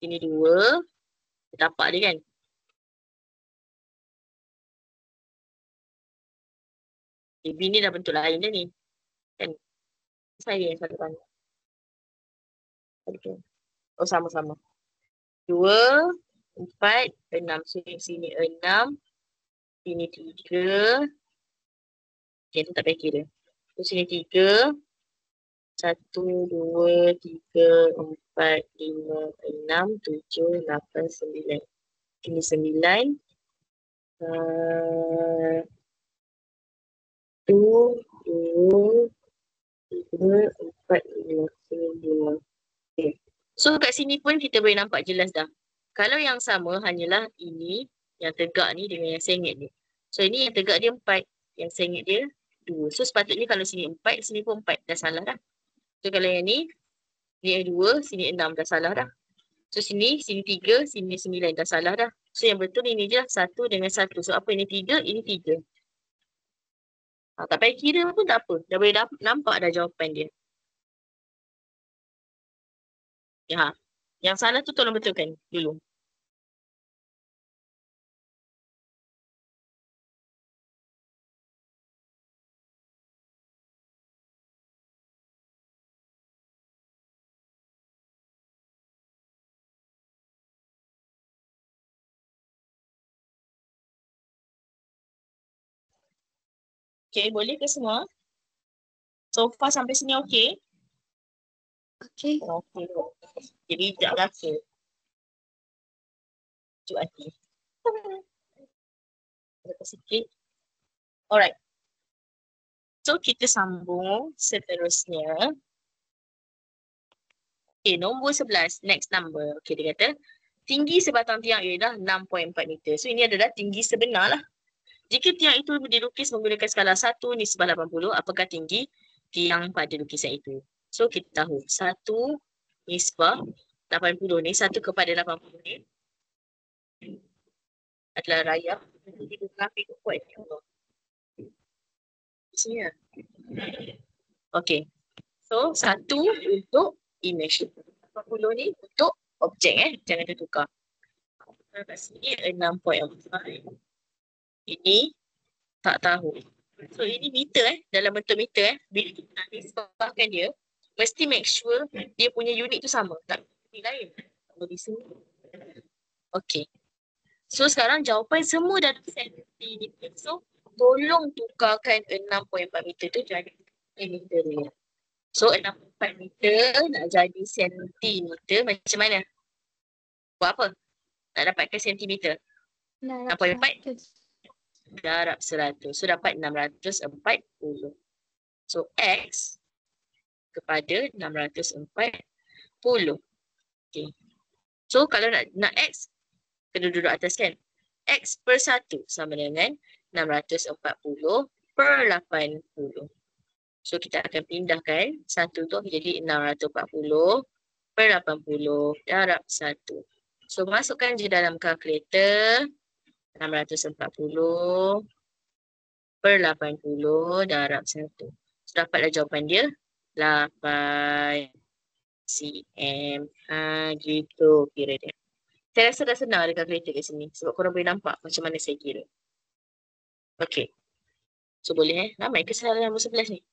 ini 2. Tapak dia kan. B ni dah bentuk lain dah ni. Kan? Saya yang satu tanya. Oh sama-sama. 2, 4, 6. So sini 6. Sini 3. Okay, tu tak payah kira. So sini 3. 1, 2, 3, 4, 5, 6, 7, 8, 9. Ini 9. 1, 2, 3, 4, 5, 5. Okay. So kat sini pun kita boleh nampak jelas dah. Kalau yang sama hanyalah ini, yang tegak ni dengan yang sengit ni. So ini yang tegak dia 4, yang sengit dia 2. So sepatutnya kalau sini 4, sini pun 4. Dah salah dah. So kalau yang ni 2, sini 6. Dah salah dah. So sini 3, sini 9. Dah salah dah. So yang betul ini je lah. 1 dengan 1. So apa ini 3? Ini 3. Tak payah kira pun tak apa. Dah boleh nampak dah jawapan dia. Ya. Yang salah tu tolong betulkan dulu. Okay, boleh ke semua? So far sampai sini okay? Okay. Okay. Jadi tak rasa. Cuba hati. Sikit. Alright. So kita sambung seterusnya. Okay, nombor 11. Next number. Okay, dia kata tinggi sebatang tiang ialah 6.4 meter. So ini adalah tinggi sebenar lah. Jika tiang itu dilukis menggunakan skala 1 nisbah 80, apakah tinggi tiang pada lukisan itu? So kita tahu 1 nisbah 80 ni, 1 kepada 80 ni. adalah rayap. Kita grafik kuat. Sini lah. Okay. So, 1 untuk image. 40 ni untuk objek Jangan tertukar. Kat sini 6.4. Ini tak tahu. So, ini meter dalam bentuk meter Bila kita nak nisbahkan dia, mesti make sure dia punya unit tu sama. Tak unit lain. Kalau di sini. Okay. So, sekarang jawapan semua dalam sentimeter. So, tolong tukarkan 6.4 meter tu jadi meter ni. So 6.4 meter nak jadi sentimeter macam mana? Buat apa? Nak dapatkan sentimeter. 6.4 darab 100. So dapat 640. So X kepada 640. Okay. So kalau nak X, kena duduk atas kan? X per 1 sama dengan 640 per 80. So kita akan pindahkan 1 tu jadi 640 per 80 darab 1. So masukkan je dalam kalkulator 640 per 80 darab 1. So dapatlah jawapan dia 8 cm. Gitu kira dia. Saya rasa dah senang ada kalkulator kat sini sebab korang boleh nampak macam mana saya kira. Okay. So boleh ramai kesalahan nombor 11 ni.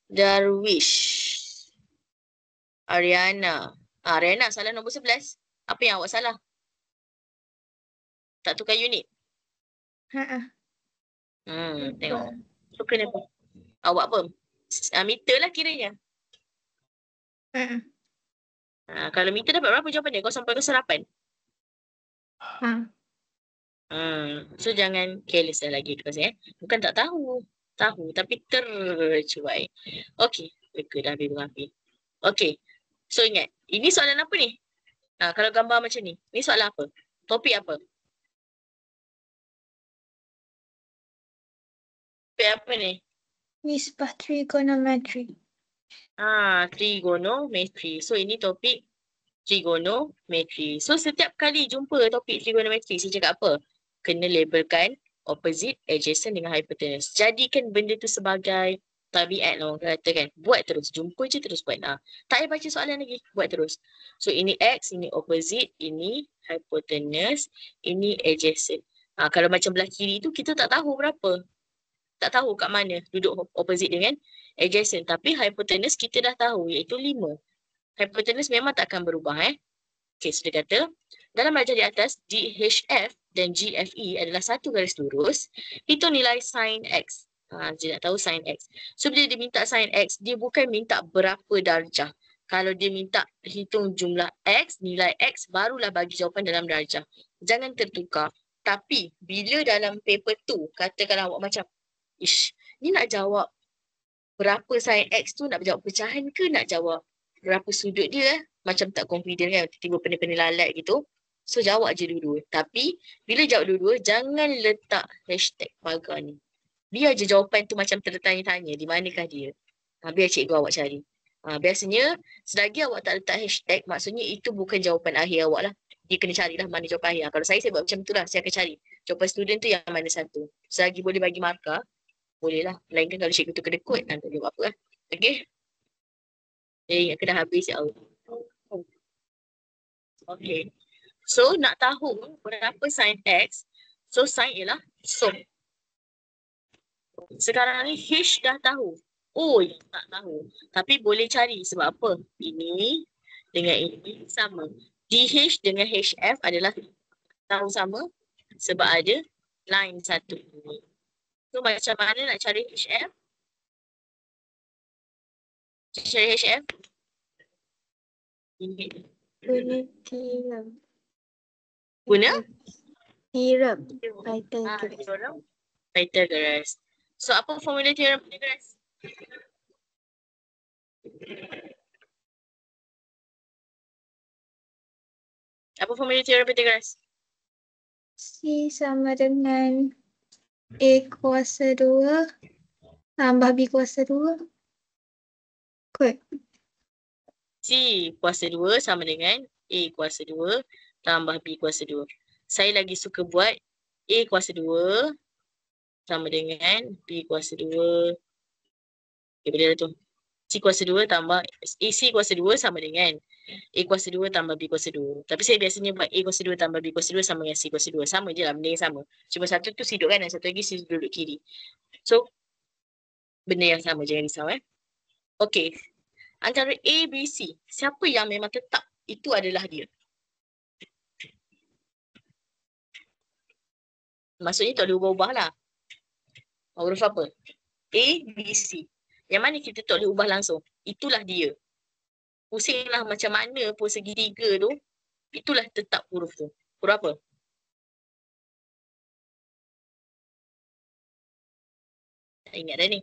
Darwish. Ariana. Ariana salah nombor 11. Apa yang awak salah? Tak tukar unit? Tengok. So kenapa? Awak apa? Meter lah kiranya. Kalau meter dapat berapa jawapan dia? Kau sampai ke serapan? So jangan careless dah lagi. Bukan tak tahu. Tahu tapi tercuai. Okey. Reka dah habis api. Okey. So ingat. Ini soalan apa ni? Kalau gambar macam ni. Ni soalan apa? Topik apa? Topik apa ni? Nisbah trigonometri. Trigonometri. So ini topik trigonometri. So setiap kali jumpa topik trigonometri, saya cakap apa? Kena labelkan opposite, adjacent dengan hypotenuse. Jadikan benda tu sebagai tabiat lah orang kata kan. Buat terus. Jumpa je terus buat. Tak payah baca soalan lagi. Buat terus. So ini X, ini opposite, ini hypotenuse, ini adjacent. Kalau macam belah kiri tu kita tak tahu berapa. Tak tahu kat mana duduk opposite dengan adjacent. Tapi hypotenuse kita dah tahu iaitu 5. Hypotenuse memang tak akan berubah. Okay, so dia kata dalam darjah di atas DHF dan GFE adalah satu garis lurus. Hitung nilai sin X. Dia nak tahu sin X. So bila dia minta sin X, dia bukan minta berapa darjah. Kalau dia minta hitung jumlah X, nilai X, barulah bagi jawapan dalam darjah. Jangan tertukar. Tapi bila dalam paper tu, katakanlah awak macam, ni nak jawab berapa sin X tu, nak jawab pecahan ke nak jawab berapa sudut dia macam tak confident kan, tiba-tiba pening-pening lalat gitu. So jawab je dua-dua. Tapi bila jawab dua-dua, jangan letak hashtag pagar ni. Biar je jawapan tu macam tertanya-tanya di manakah dia. Biar cikgu awak cari. Biasanya selagi awak tak letak hashtag, maksudnya itu bukan jawapan akhir awak lah. Dia kena carilah mana jawapan akhir. Kalau saya buat macam tu lah, saya akan cari jawapan student tu yang mana satu. Selagi boleh bagi markah, boleh lah. Lain kan kalau cikgu tu kena kod, tak jawab apa lah. Okay. Ingat kena habis ya Allah. Okay. So nak tahu berapa sin X. So sin ialah sum. Sekarang ni H dah tahu. O yang tak tahu. Tapi boleh cari sebab apa? Ini dengan ini sama. DH dengan HF adalah tahu sama sebab ada line satu ini. So macam mana nak cari HF? Cari HF? Ini. Guna theorem. Guna? Theorem. Pythagoras. Theorem Pythagoras. So apa formula theorem Pythagoras? Apa formula theorem Pythagoras? C sama dengan A kuasa 2 tambah B kuasa 2. Kot. C kuasa 2 sama dengan A kuasa 2 tambah B kuasa 2. saya lagi suka buat A kuasa 2 sama dengan B kuasa 2. Okay, boleh dah tu. C kuasa 2 tambah C kuasa 2 sama dengan A kuasa 2 tambah B kuasa 2. Tapi saya biasanya buat A kuasa 2 tambah B kuasa 2 sama dengan C kuasa 2. Sama je lah, benda yang sama. Cuma satu tu C duduk kanan, satu lagi C duduk kiri. So, benda yang sama, jangan risau Okay. Antara A, B, C, siapa yang memang tetap, itu adalah dia. Maksudnya tak boleh ubah-ubah lah. Huruf apa? A, B, C. Yang mana kita tak boleh ubah langsung. Itulah dia. Pusinglah macam mana pun segitiga tu, itulah tetap huruf tu. Huruf apa? Tak ingat dah ni.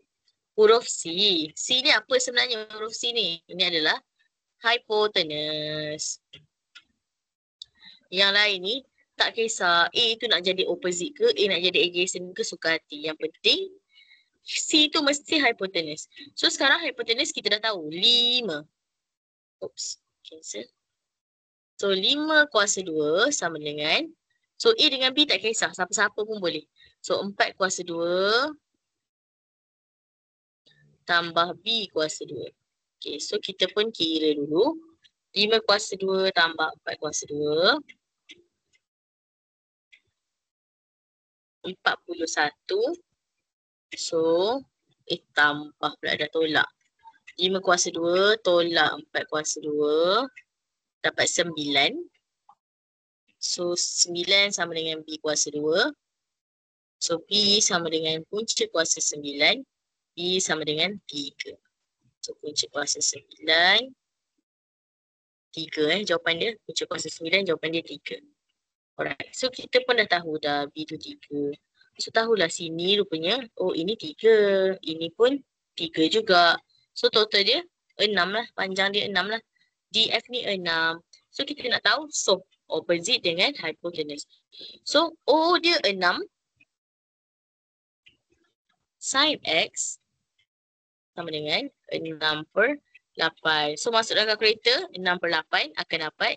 Huruf C. C ni apa sebenarnya huruf C ni? Ini adalah hypotenuse. Yang lain ni, tak kisah A tu nak jadi opposite ke, A nak jadi adjacent ke, suka hati. Yang penting, C tu mesti hypotenuse. So sekarang hypotenuse kita dah tahu, 5. Oops, cancel. So 5 kuasa 2 sama dengan, so A dengan B tak kisah, siapa-siapa pun boleh. So 4 kuasa 2 tambah B kuasa 2. Okay, so kita pun kira dulu. 5 kuasa 2 tambah 4 kuasa 2. 41. So, tambah pula dah tolak. 5 kuasa 2 tolak 4 kuasa 2. Dapat 9. So, 9 sama dengan B kuasa 2. So, B sama dengan punca kuasa 9. B sama dengan 3. So, punca kuasa 9. 3 jawapan dia. Punca kuasa 9, jawapan dia 3. Alright, so kita pun dah tahu dah B tu 3. So tahulah sini rupanya, oh ini 3. Ini pun 3 juga. So total dia 6 lah, panjang dia 6 lah. DF ni 6. So kita nak tahu, so opposite dengan hypotenuse. So O dia 6. Sin X sama dengan 6/8. So masuk dalam kalkulator, 6/8 akan dapat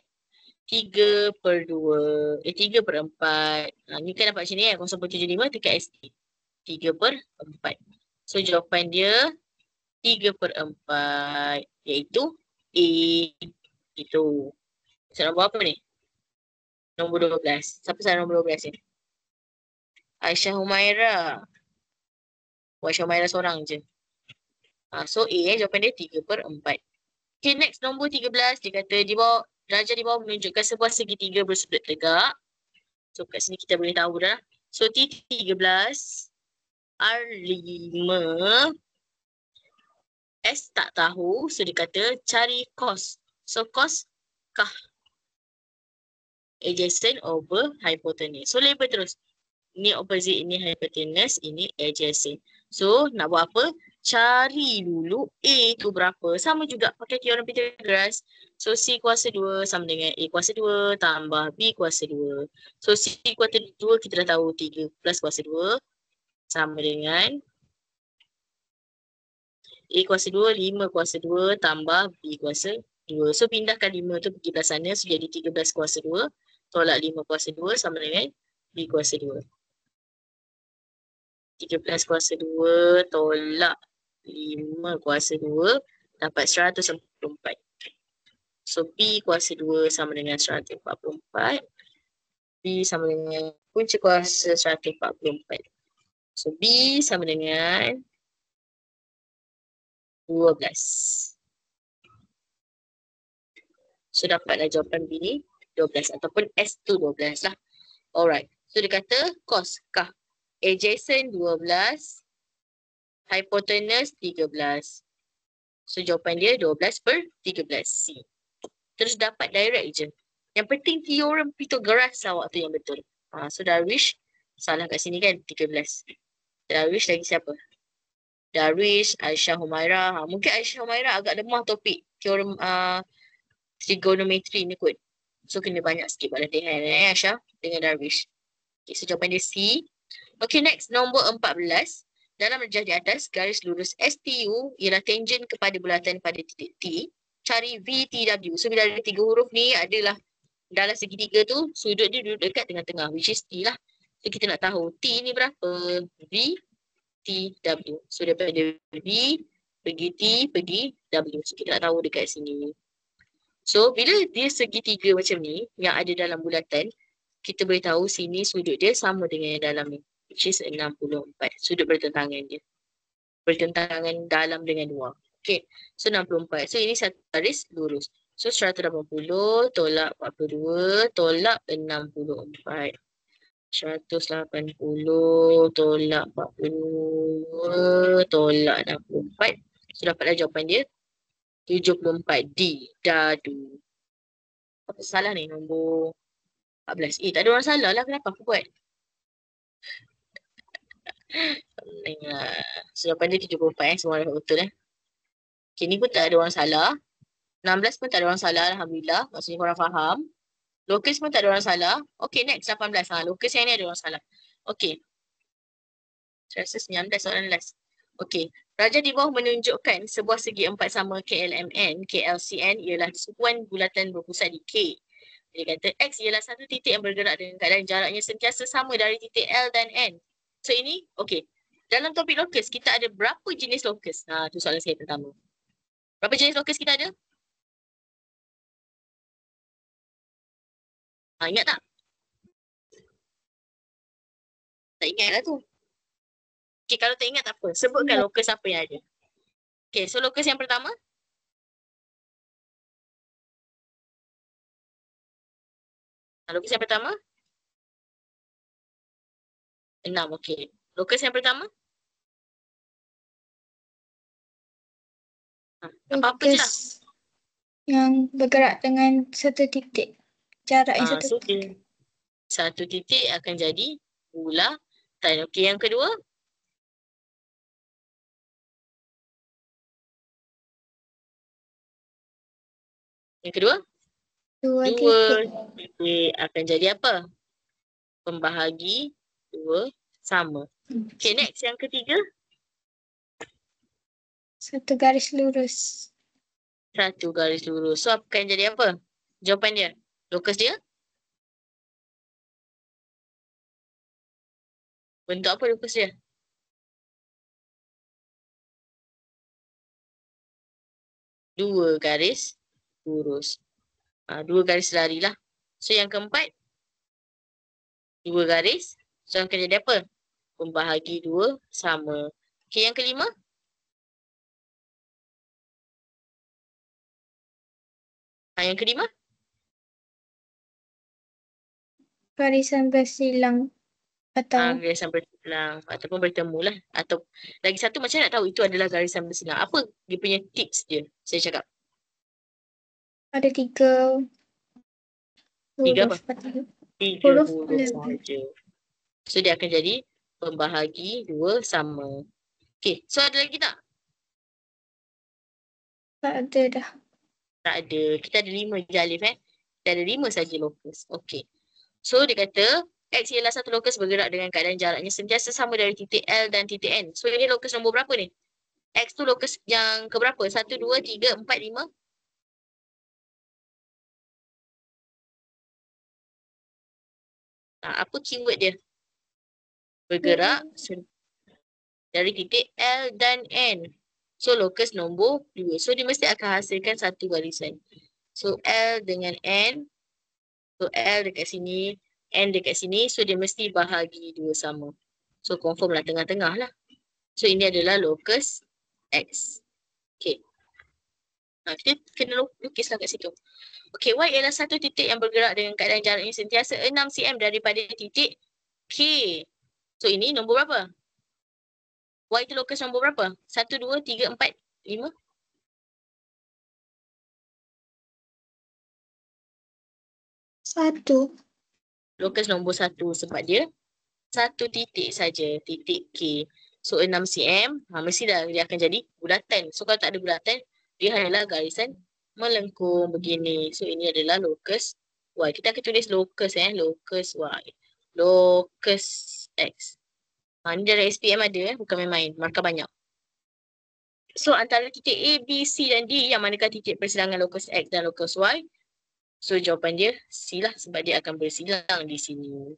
3/2. 3/4. Ni kan dapat macam ni 0.75 dekat ST. 3/4. So jawapan dia 3/4. Iaitu A. Itu. Saya nombor apa ni? Nombor 12. Siapa saya nombor 12 ni? Aisyah Humaira. Aisyah Humaira seorang je. So A jawapan dia 3/4. Okay, next nombor 13. Dia kata di bawah, darjah di bawah menunjukkan sebuah segitiga bersudut tegak. So kat sini kita boleh tahu dah. So T13, R5, S tak tahu. So dia kata cari cos. So cos kah adjacent over hypotenuse. So label terus. Ini opposite, ini hypotenuse, ini adjacent. So nak buat apa? Cari dulu A tu berapa. Sama juga pakai teorem Pythagoras. So C kuasa 2 sama dengan A kuasa 2 tambah B kuasa 2. So C kuasa 2 kita dah tahu 3 plus kuasa 2 sama dengan A kuasa 2, 5 kuasa 2 tambah B kuasa 2. So pindahkan 5 tu pergi belah sana. So jadi 13 kuasa 2 tolak 5 kuasa 2 sama dengan B kuasa 2. 13 kuasa 2 tolak 5 kuasa 2 dapat 144. So B kuasa 2 sama dengan 144. B sama dengan punca kuasa 144. So B sama dengan 12. So dapatlah jawapan B ni 12 ataupun S tu 12 lah. Alright. So dia kata cos kah adjacent 12, hypotenuse 13. So jawapan dia 12/13 C. Terus dapat direct je. Yang penting teorem Pythagoras awak tu yang betul. So Darwish salah kat sini kan 13. Darwish lagi siapa? Darwish, Aisyah Humaira. Mungkin Aisyah Humaira agak lemah topik teorem trigonometry ni kot. So kena banyak sikit buat latihan Aisyah dengan Darwish. Okay, so jawapan dia C. Okay, next nombor 14. Dalam rejah di atas, garis lurus STU ialah tangent kepada bulatan pada titik T. Cari VTW. So bila ada 3 huruf ni adalah dalam segitiga tu sudut dia duduk dekat tengah-tengah, which is T lah. So kita nak tahu T ni berapa? V, T, W. So daripada V, pergi T, pergi W. So kita nak tahu dekat sini. So bila dia segitiga macam ni, yang ada dalam bulatan, kita boleh tahu sini sudut dia sama dengan yang dalam ni, which is 64. Sudut bertentangan dia. Bertentangan dalam dengan luar. Okay, so 64. So ini satu garis lurus. So 180 tolak 42 tolak 64. 180 tolak 42 tolak 64. So dapatlah jawapan dia 74D. Dadu. Apa salah ni nombor 14? Tak ada orang salah lah. Kenapa aku buat? So jawapan dia 74 semua dapat betul Okay, ni pun tak ada orang salah. 16 pun tak ada orang salah, Alhamdulillah. Maksudnya korang faham. Locus pun tak ada orang salah. Okay, next 18. Locus yang ni ada orang salah. Okay. 119 soalan last. Okay. Raja di bawah menunjukkan sebuah segi empat sama KLMN, KLCN ialah sukuan bulatan berpusat di K. Dia kata X ialah satu titik yang bergerak dengan keadaan jaraknya sentiasa sama dari titik L dan N. So ini, okay. Dalam topik locus, kita ada berapa jenis locus? Tu soalan saya pertama. Berapa jenis locus kita ada? Ingat tak? Tak ingat lah tu. Okay, kalau tak ingat tak apa. Sebutkan locus apa yang ada. Okay, so locus yang pertama. Locus yang pertama. 6, okay. Locus yang pertama. Apa-apa je lah. Yang bergerak dengan satu titik. Jaraknya satu titik. Satu titik akan jadi bulatan. Okay, yang kedua. Yang kedua? Dua titik akan jadi apa? Pembahagi dua sama. Okay, next. Yang ketiga? Satu garis lurus. Satu garis lurus. So, akan jadi apa? Jawapan dia. Locus dia? Bentuk apa locus dia? Dua garis lurus. Dua garis lari lah. So, yang keempat? Dua garis. So, akan jadi apa? Pembahagi dua sama. Okay, yang kelima? Yang kelima? Garisan bersilang. Atau garisan bersilang. Ataupun bertemu lah. Atau lagi satu macam nak tahu itu adalah garisan bersilang. Apa dia punya tips dia? Saya cakap. Ada tiga. Tiga apa? Tiga huruf sahaja. So dia akan jadi pembahagi dua sama. Okay, so ada lagi tak? Tak ada dah. Tak ada. Kita ada 5 je Alif Kita ada 5 saja locus. Okay. So dia kata X ialah satu locus bergerak dengan keadaan jaraknya sentiasa sama dari titik L dan titik N. So ini locus nombor berapa ni? X tu locus yang keberapa? 1, 2, 3, 4, 5? Apa keyword dia? Bergerak dari titik L dan N. So locus nombor 2. So dia mesti akan hasilkan satu garisan. So L dengan N. So L dekat sini, N dekat sini. So dia mesti bahagi dua sama. So confirm lah tengah-tengah lah. So ini adalah locus X. Okay. Kita kena lukis lah kat situ. Okay, Y ialah satu titik yang bergerak dengan keadaan jaraknya sentiasa 6 cm daripada titik K. So ini nombor berapa? Y itu locus nombor berapa? 1, 2, 3, 4, 5? Satu. Locus nombor 1 sebab dia satu titik saja, titik K. So 6 cm, mesti dah dia akan jadi bulatan. So kalau tak ada bulatan, dia hanyalah garisan melengkung begini. So ini adalah locus Y. Kita akan tulis locus locus Y. Locus X. Ni dari SPM ada bukan main-main, markah banyak. So antara titik A, B, C dan D yang manakah titik persilangan locus X dan locus Y? So jawapan dia C lah sebab dia akan bersilang di sini.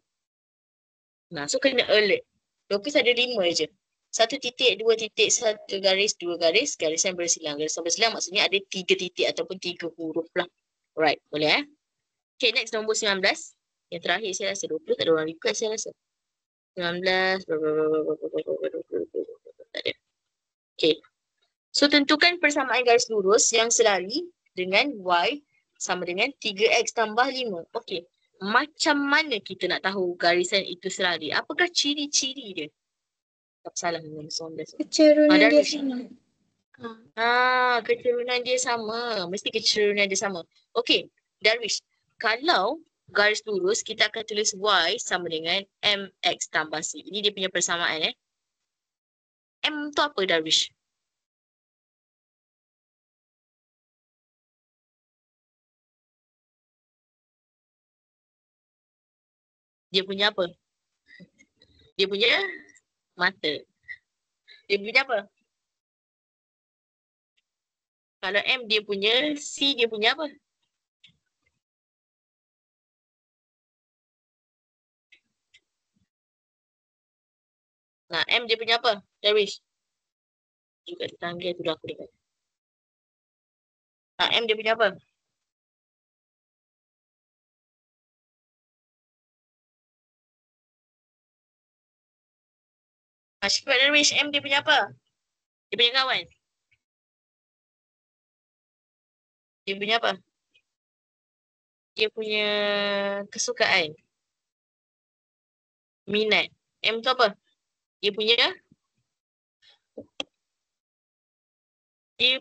Nah, so kena alert. Locus ada 5 je. 1 titik, 2 titik, 1 garis, 2 garis, garisan bersilang. Garisan bersilang maksudnya ada 3 titik ataupun 3 huruf lah. Alright, boleh Okay, next nombor 19. Yang terakhir saya rasa 20, tak ada orang request saya rasa. 19, tak ada. Okay. So tentukan persamaan garis lurus yang selari dengan Y sama dengan 3X tambah 5. Okay. Macam mana kita nak tahu garisan itu selari? Apakah ciri-ciri dia? Tak salah dengan 19. Kecerunan dia Darwish. sama. Kecerunan dia sama. Mesti kecerunan dia sama. Okay. Darwish. Kalau garis lurus, kita akan tulis Y sama dengan MX tambah C. Ini dia punya persamaan. M tu apa, Darwish? Dia punya apa? Dia punya mata. Dia punya apa? Kalau M dia punya, C dia punya apa? Nah, M dia punya apa? Darwish. Juga tetangga tu dah aku dengar. Nah, M dia punya apa? Cepat Darwish, M dia punya apa? Dia punya kawan. Dia punya apa? Dia punya kesukaan. Minat. M tu apa? Dia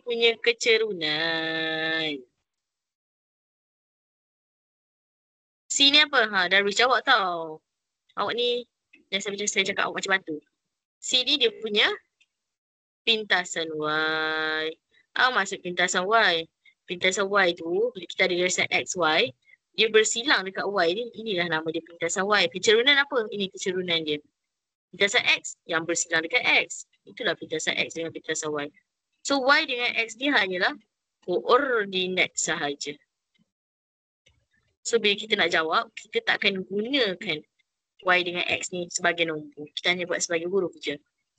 punya kecerunan. C ni apa? Darwish jawab tau. Awak ni, jangan macam saya cakap awak macam batu. C ni dia punya pintasan Y. Maksud pintasan Y. Pintasan Y tu, bila kita ada garisan XY, dia bersilang dekat Y ni. Inilah nama dia pintasan Y. Kecerunan apa? Ini kecerunan dia. Pintasan X yang bersilang dekat X. Itulah pintasan X dengan pintasan Y. So Y dengan X ni hanyalah koordinat sahaja. So bila kita nak jawab, kita tak akan gunakan Y dengan X ni sebagai nombor. Kita hanya buat sebagai huruf je.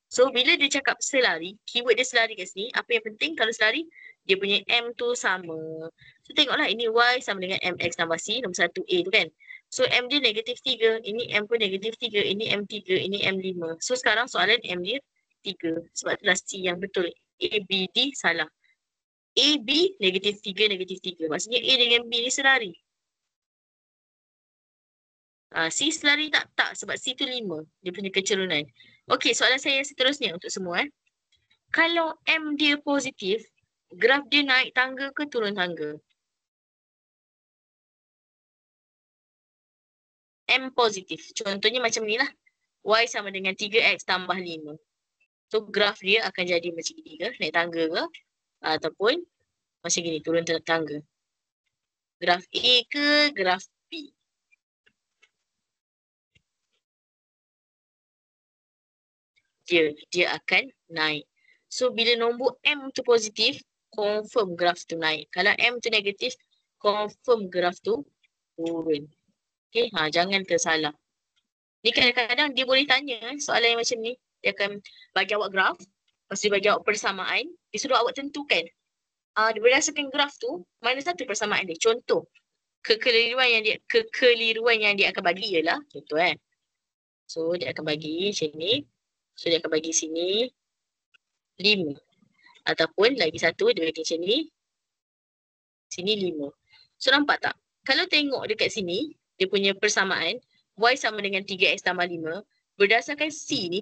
So bila dia cakap selari, keyword dia selari kat sini, apa yang penting kalau selari, dia punya M tu sama. So tengoklah ini Y sama dengan MX tambah C, nombor 1A tu kan. So M dia negatif 3, ini M pun negatif 3, ini M3, ini M5. So sekarang soalan M dia 3. Sebab itulah C yang betul. A, B, D salah. A, B negatif 3, negatif 3. Maksudnya A dengan B ni selari. C selari tak? Tak, sebab C tu 5. Dia punya kecerunan. Okey, soalan saya seterusnya untuk semua. Kalau M dia positif, graf dia naik tangga ke turun tangga? M positif. Contohnya macam ni lah. Y sama dengan 3X tambah 5. So, graf dia akan jadi macam ni ke? Naik tangga ke? Ataupun macam ni, turun tangga. Graf A ke graf B? Dia akan naik. So, bila nombor M tu positif, confirm graf tu naik. Kalau M tu negatif, confirm graf tu turun. Okay, jangan tersalah. Ni kadang-kadang dia boleh tanya soalan yang macam ni. Dia akan bagi awak graf, lepas dia bagi awak persamaan, dia suruh awak tentukan. Berdasarkan graf tu, mana satu persamaan dia. Contoh, kekeliruan yang dia akan bagi ialah, contoh So, dia akan bagi macam ni. So, dia akan bagi sini 5. Ataupun lagi satu, dia bagi macam ni. Sini 5. So, nampak tak? Kalau tengok dekat sini, dia punya persamaan, Y sama dengan 3X tambah 5. Berdasarkan C ni,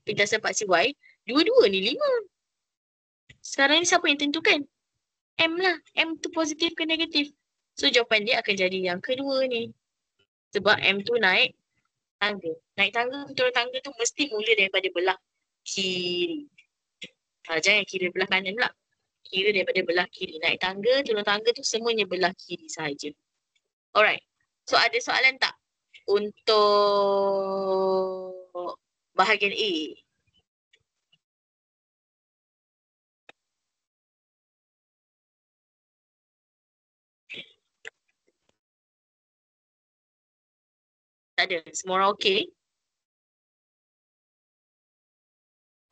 pintasan paksi Y, dua-dua ni 5. Sekarang ni siapa yang tentukan? M lah. M tu positif ke negatif? So, jawapan dia akan jadi yang kedua ni. Sebab M tu naik tangga. Naik tangga, turun tangga tu mesti mula daripada belah kiri. Jangan kira belah kanan pula. Kira daripada belah kiri. Naik tangga, turun tangga tu semuanya belah kiri sahaja. Alright. So, ada soalan tak untuk bahagian A? Tak ada. Semua orang okey?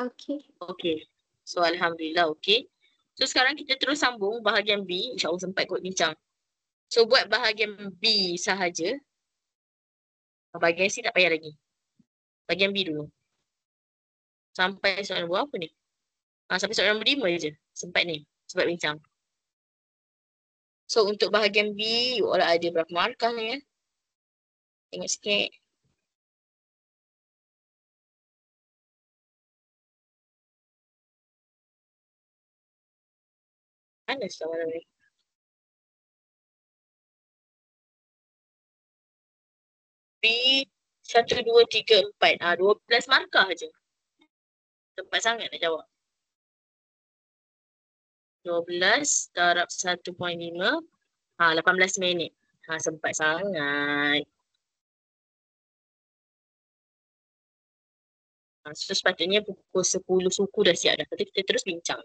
Okey. Okey. So Alhamdulillah okey. So sekarang kita terus sambung bahagian B. InsyaAllah sempat kot bincang. So buat bahagian B sahaja. Bahagian C tak payah lagi. Bahagian B dulu. Sampai soalan nombor apa ni? Sampai soalan nombor 5 je. Sempat ni. Sempat bincang. So untuk bahagian B, you all ada berapa markah ni ya? Tengok sikit. Mana soalan ni? B 1, 2, 3, 4. 12 markah je. Cepat sangat nak jawab. 12 darab 1.5. 18 minit. Sempat sangat. So sepatutnya pukul 10 suku dah siap dah. Tapi kita terus bincang.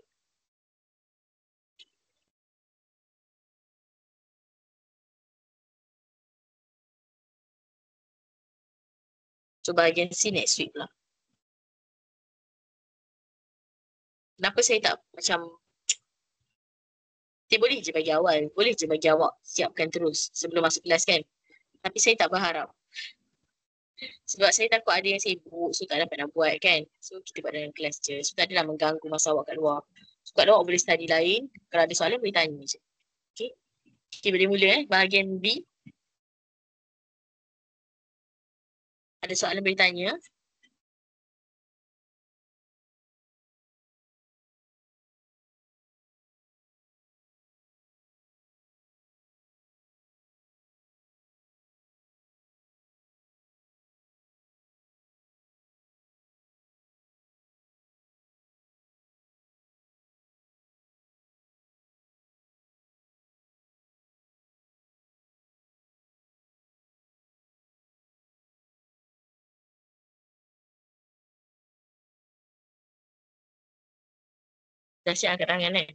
So bahagian C next week lah. Kenapa saya tak macam boleh je bagi awal. Boleh je bagi awak siapkan terus sebelum masuk kelas kan. Tapi saya tak berharap. Sebab saya takut ada yang sibuk so tak dapat nak buat kan. So kita buat dalam kelas je. So tak adalah mengganggu masa awak kat luar. So kat luar awak boleh study lain. Kalau ada soalan boleh tanya je. Okay. Okay boleh mula bahagian B. Ada soalan boleh tanya. Dah siap angkat tangan kan.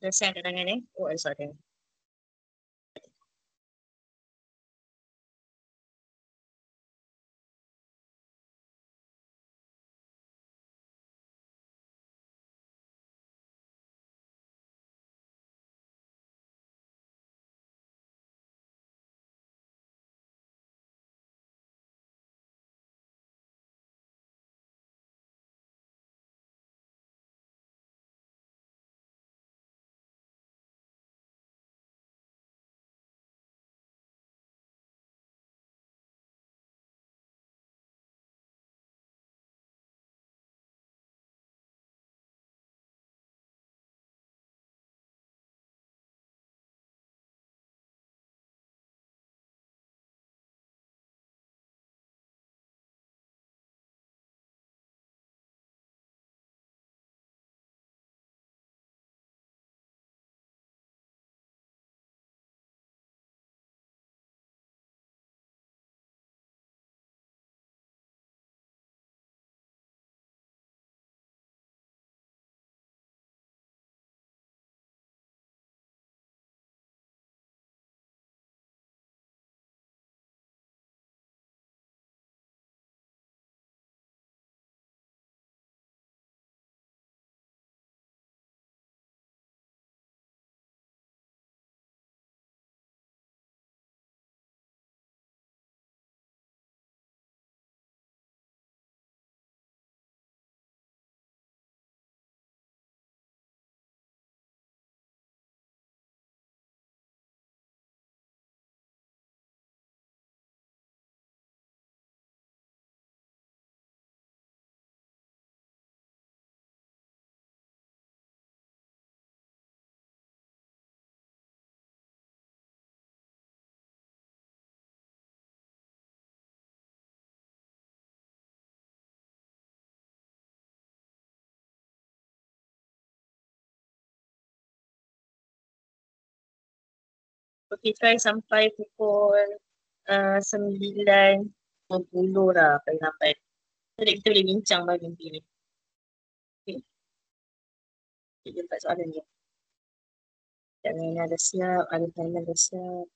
Selesai angkat tangan eh. Oh, ada soalan. Okay, try sampai pukul 9.20 lah paling lambat. Jadi kita boleh bincang bagi mimpi ni. Okay, kita jumpa soalan dia. Jangan ada siap, ada tanya dah siap.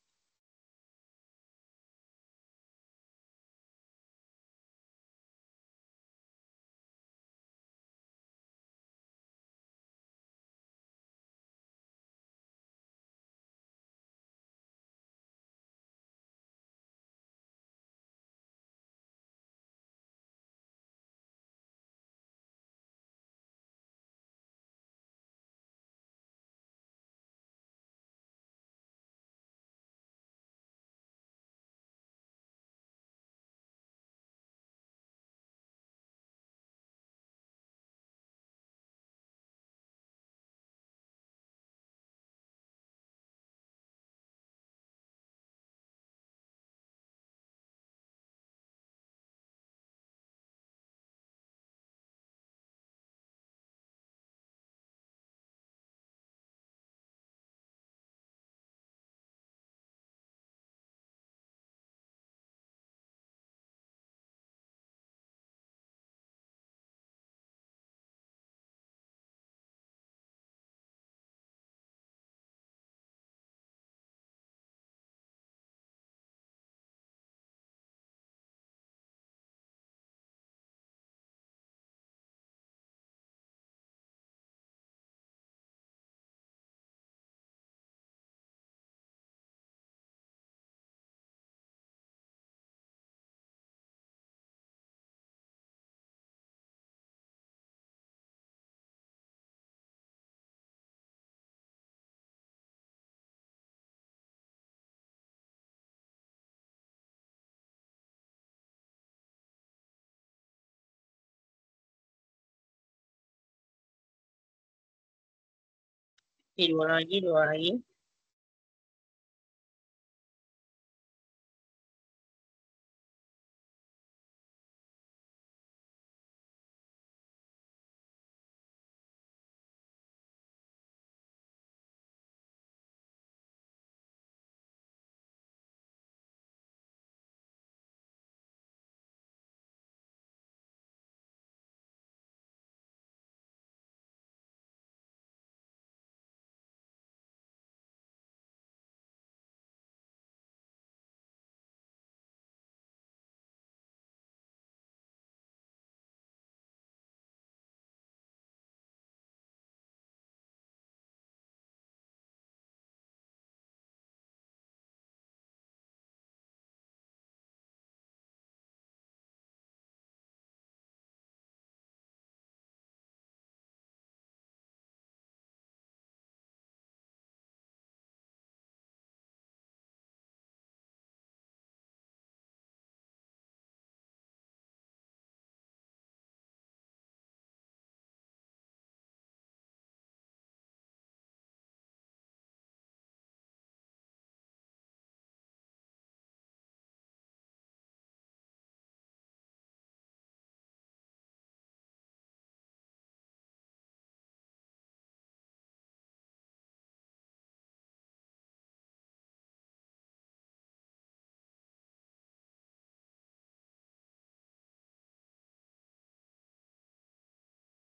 Okay, dua orang lagi.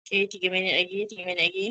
Okay, 3 minit lagi, 3 minit lagi.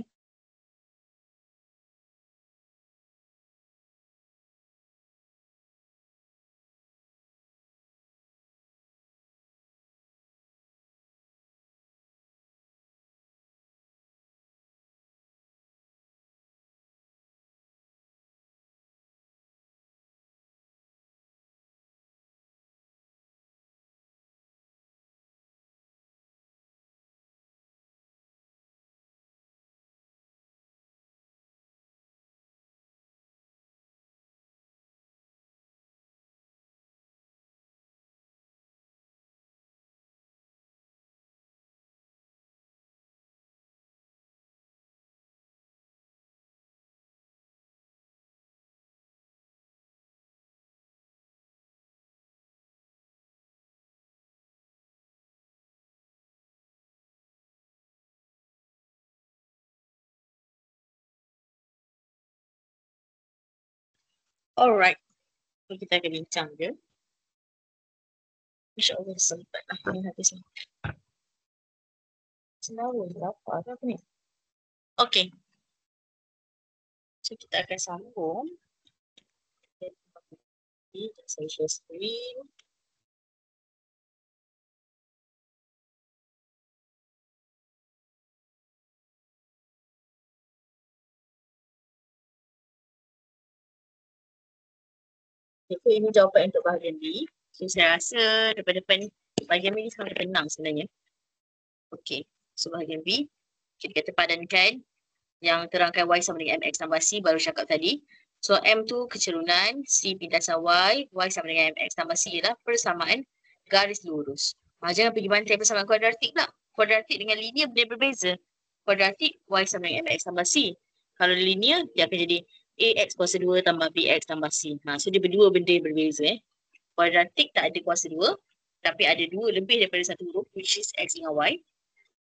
Alright. So, kita akan bincang je. InsyaAllah sempat lah. Ni habis ni. Senang berapa apa ni? Okay. So, kita akan sambung. Saya share screen. Okay, ini jawapan untuk bahagian B. So, saya rasa depan-depan ni, bahagian B ni sangat tenang sebenarnya. Okay, so bahagian B, kita kata padankan yang terangkan Y sama dengan MX tambah C, baru cakap tadi. So, M tu kecerunan, C pindasan Y sama dengan MX tambah C ialah persamaan garis lurus. Jangan pergi bantai persamaan kuadratik pula. Kuadratik dengan linear dia berbeza. Kuadratik Y sama dengan MX tambah C. Kalau linear, dia akan jadi AX kuasa 2 tambah BX tambah C. So, dia berdua benda yang berbeza. Kuadratik tak ada kuasa 2, tapi ada 2 lebih daripada satu huruf, which is X dengan Y.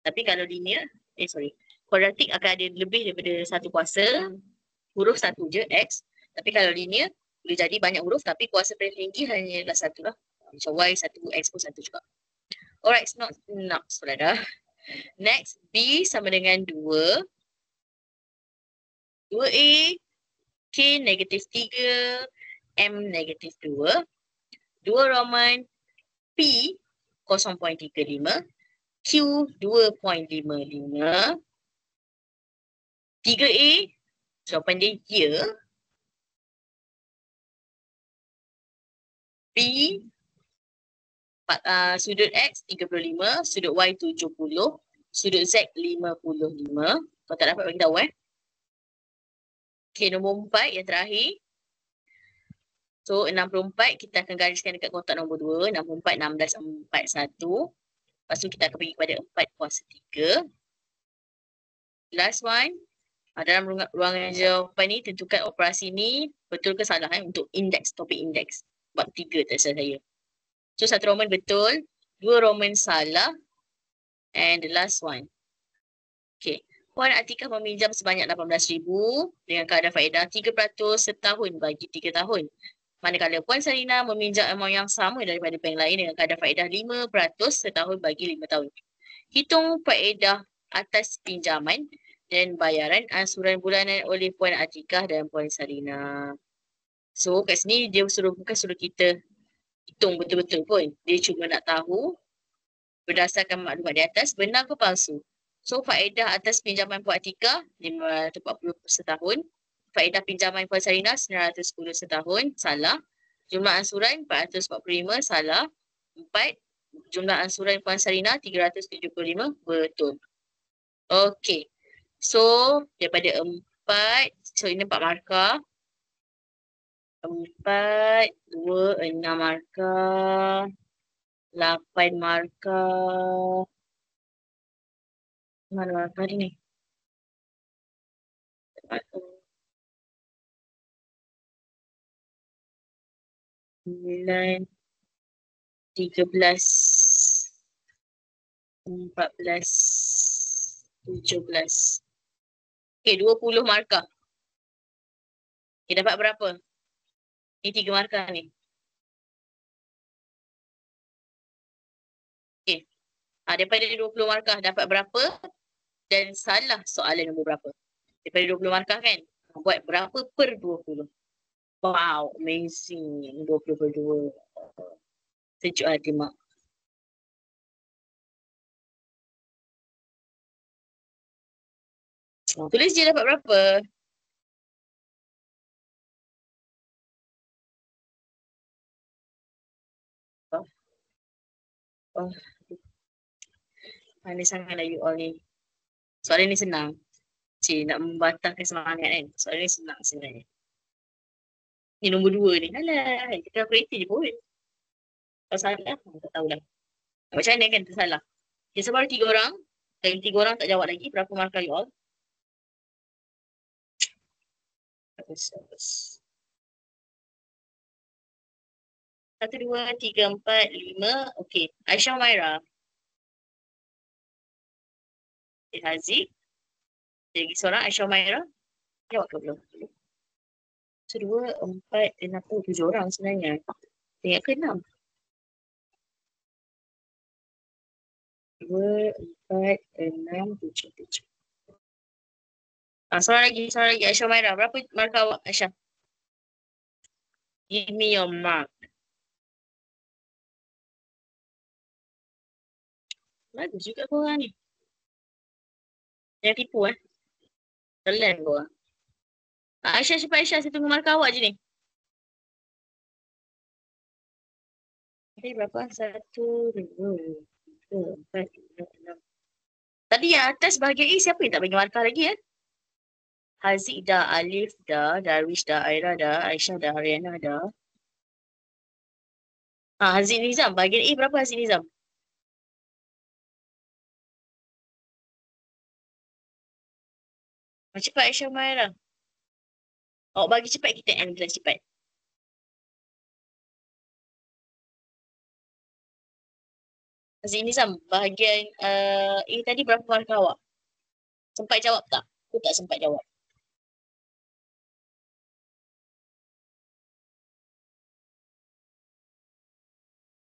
Tapi kalau linear, kuadratik akan ada lebih daripada satu kuasa, huruf satu je, X. Tapi kalau linear, boleh jadi banyak huruf, tapi kuasa paling tinggi hanyalah satu lah. Macam Y satu, X pun satu juga. Alright, not saudara. Next, B sama dengan 2. 2A, K negatif 3, M negatif 2. 2 Roman, P 0.35, Q 2.55. 3A, jawapan dia ya. B, sudut X 35, sudut Y 70, sudut Z 55. Kau tak dapat bagi tahu Okay, nombor 4 yang terakhir. So, 64 kita akan gariskan dekat kotak nombor 2. 64, 16, 4, 1. Lepas tu kita akan pergi kepada 4 kuasa 3. Last one. Dalam ruangan jawapan ni, tentukan operasi ni betul ke salah untuk indeks, topik indeks. Bab 3 terserah saya. So, 1 Roman betul. 2 Roman salah. And the last one. Okay. Puan Atikah meminjam sebanyak 18,000 dengan kadar faedah 3% setahun bagi 3 tahun. Manakala Puan Sarina meminjam amount yang sama daripada bank lain dengan kadar faedah 5% setahun bagi 5 tahun. Hitung faedah atas pinjaman dan bayaran ansuran bulanan oleh Puan Atikah dan Puan Sarina. So kat sini dia bukan suruh kita hitung betul-betul pun. Dia cuma nak tahu berdasarkan maklumat di atas benar ke palsu. So, faedah atas pinjaman Puan Atikah 540 setahun. Faedah pinjaman Puan Sarina 910 setahun. Salah. Jumlah ansuran 445. Salah. 4. Jumlah ansuran Puan Sarina 375. Betul. Okey. So, daripada 4. So, ini 4 markah. 4, 2, 6 markah. 8 markah. Mana markah ni? 9, 13, 14, 17. Okay, 20 markah. Okay, dapat berapa? Ni 3 markah ni. Okay. Daripada 20 markah dapat berapa? Dan salah soalan nombor berapa. Daripada 20 markah kan. Buat berapa per 20. Wow, amazing. 20 per 2. Sejuk hati mak. Tulis je dapat berapa. Oh, mana sangatlah you all ni. Soalan ni senang. Cik, nak membatahkan semangat kan. Soalan ni senang sebenarnya. Ni nombor 2 ni. Alah, kita kalkulator je pun. Kalau salah, tak tahulah. Macam mana kan tersalah. Okay, sebab 3 orang. Dan 3 orang tak jawab lagi. Berapa markah you all? Bagus. 1, 2, 3, 4, 5. Okay. Aisyah Maira. Haziq. Lagi seorang Aisyah Maira. Jawab ke belum? 1, 2, 4, 6, 7 orang sebenarnya. Ingat ke 6? 2, 4, 6, 7. Seorang lagi Aisyah Maira. Berapa markah awak Aisyah? Give me your mark. Bagus juga korang ni. Jangan tipu Telan korang. Aisyah cepat Aisyah. Saya tunggu markah awak je ni. Okay, berapa? 1, 2, 3, 4, 5, 6. Tadi yang atas bahagian A siapa yang tak bagi markah lagi Haziq dah, Alif dah, Darwish dah, Aira dah, Aisyah dah, Ariana dah. Haziq Nizam. Bahagian A berapa Haziq Nizam? Cepat Aisyah Maira. Awak bagi cepat, kita end cepat. Haziq Nizam, bahagian A tadi berapa markah awak? Sempat jawab tak? Aku tak sempat jawab.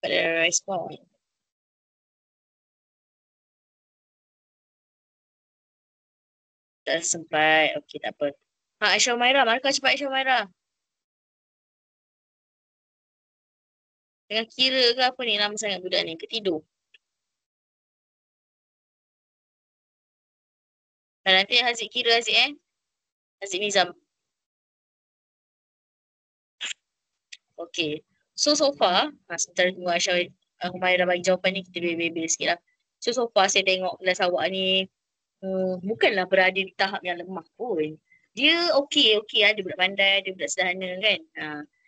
Pada respon. Tak sempat. Okey, tak apa. Aisyah Maira. Markah cepat Aisyah Maira. Tengah kira ke apa ni? Lama sangat budak ni. Ketidur. Nanti Haziq kira Haziq Haziq Nizam. Okay. So far, sebentar tunggu Aisyah Humaira bagi jawapan ni, kita bebel sikit lah. So far saya tengok kelas awak ni, bukanlah berada di tahap yang lemah pun. Dia okey, ada budak pandai, ada budak sederhana kan.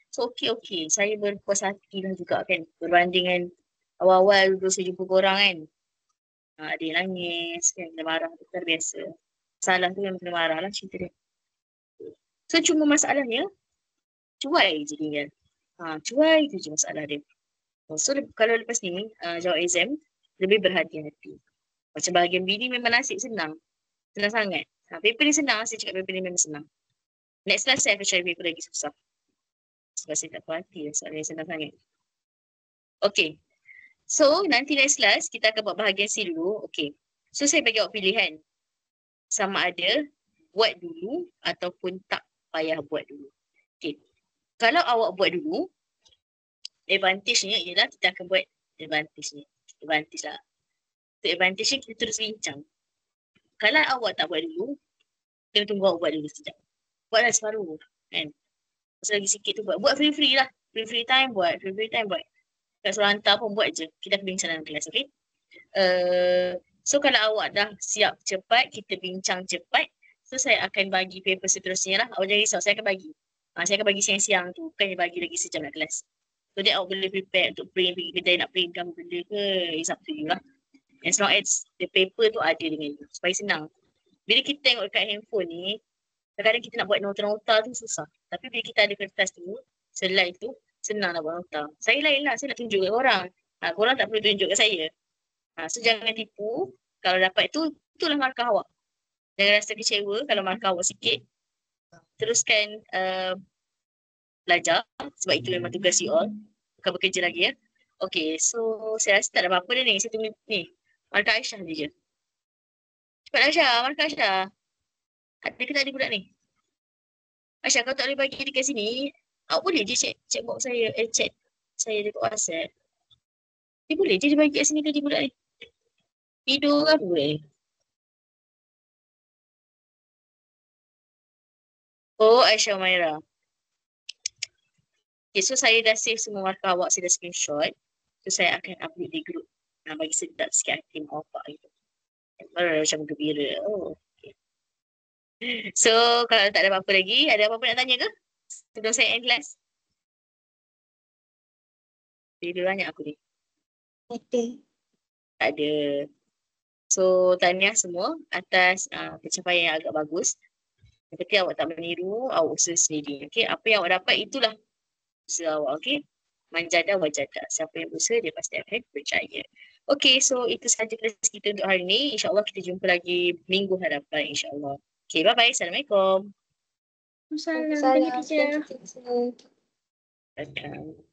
So okey. Saya berpuas hati lah juga kan. Berbanding awal-awal dulu saya jumpa korang kan. Ada yang nangis, kan, kena marah, itu biasa. Salah tu yang kena marah lah cerita dia. So cuma masalahnya, cuai je tinggal. Cuai tu je masalah dia. So kalau lepas ni jawab exam, lebih berhati-hati. Macam bahagian B ni memang nasib senang. Senang sangat. Paper ni senang, saya cakap paper ni memang senang. Next class saya akan cari paper lagi susah. Sebab saya tak puas hati soalan yang senang sangat. Okay. So nanti next class kita akan buat bahagian C dulu. Okay. So saya bagi awak pilihan. Sama ada buat dulu ataupun tak payah buat dulu. Okay. Kalau awak buat dulu, advantage-nya ialah kita akan buat advantage lah. So advantage-nya kita terus bincang. Kalau awak tak buat dulu, kita tunggu awak buat dulu sekejap. Buatlah separuh kan. Masa lagi sikit tu buat. Buat free lah. Free time buat. Kat suruh hantar pun buat je. Kita akan bincang dalam kelas, okay? So kalau awak dah siap cepat, kita bincang cepat. So saya akan bagi paper seterusnya lah. Awak jangan risau, saya akan bagi. Saya akan bagi siang-siang tu. Bukannya bagi lagi sejam nak kelas. So dia awak boleh prepare untuk print, pergi kedai nak printkan benda ke, it's up to you lah. As long as the paper tu ada dengan you. Supaya senang. Bila kita tengok dekat handphone ni, kadang-kadang kita nak buat nota-nota tu susah. Tapi bila kita ada kertas tu, slide tu, senang nak buat nota. Saya lain lah, saya nak tunjuk kat korang. Korang tak perlu tunjuk kat saya. So jangan tipu. Kalau dapat tu, itulah markah awak. Jangan rasa kecewa kalau markah awak sikit. Teruskan belajar. Sebab itu memang tugas you all. Bukan bekerja lagi Okay, so saya rasa tak ada apa-apa dah ni. Saya tunggu ni. Markah Aisyah je. Cepat Aisyah, mana Aisyah? Ada ke tak ada budak ni? Aisyah, kau tak boleh bagi dekat sini. Awak boleh je chat box saya, chat saya dekat WhatsApp. Dia boleh je dia bagi kat sini tadi budak ni. Tidur ke apa budak ni? Oh, Aisyah Umaira. Okay, so saya dah save semua markah awak, saya dah screenshot. So saya akan upload di group. Bagi sedap sikit tim opak gitu. Macam gembira. Oh. Okay. So kalau tak ada apa-apa lagi, ada apa-apa nak tanya ke? Sebelum saya end class. Dia banyak aku ni. Ada. Tak ada. So tahniah semua atas pencapaian yang agak bagus. Yang penting awak tak meniru, awak usaha sendiri. Okay, apa yang awak dapat itulah usaha awak. Okay, manjada wajada. Siapa yang usaha dia pasti akan berjaya. Okay, so itu sahaja kelas kita untuk hari ini. InsyaAllah kita jumpa lagi minggu hadapan insyaAllah. Okay, bye-bye. Assalamualaikum. Salam. Thank you, teacher. Welcome.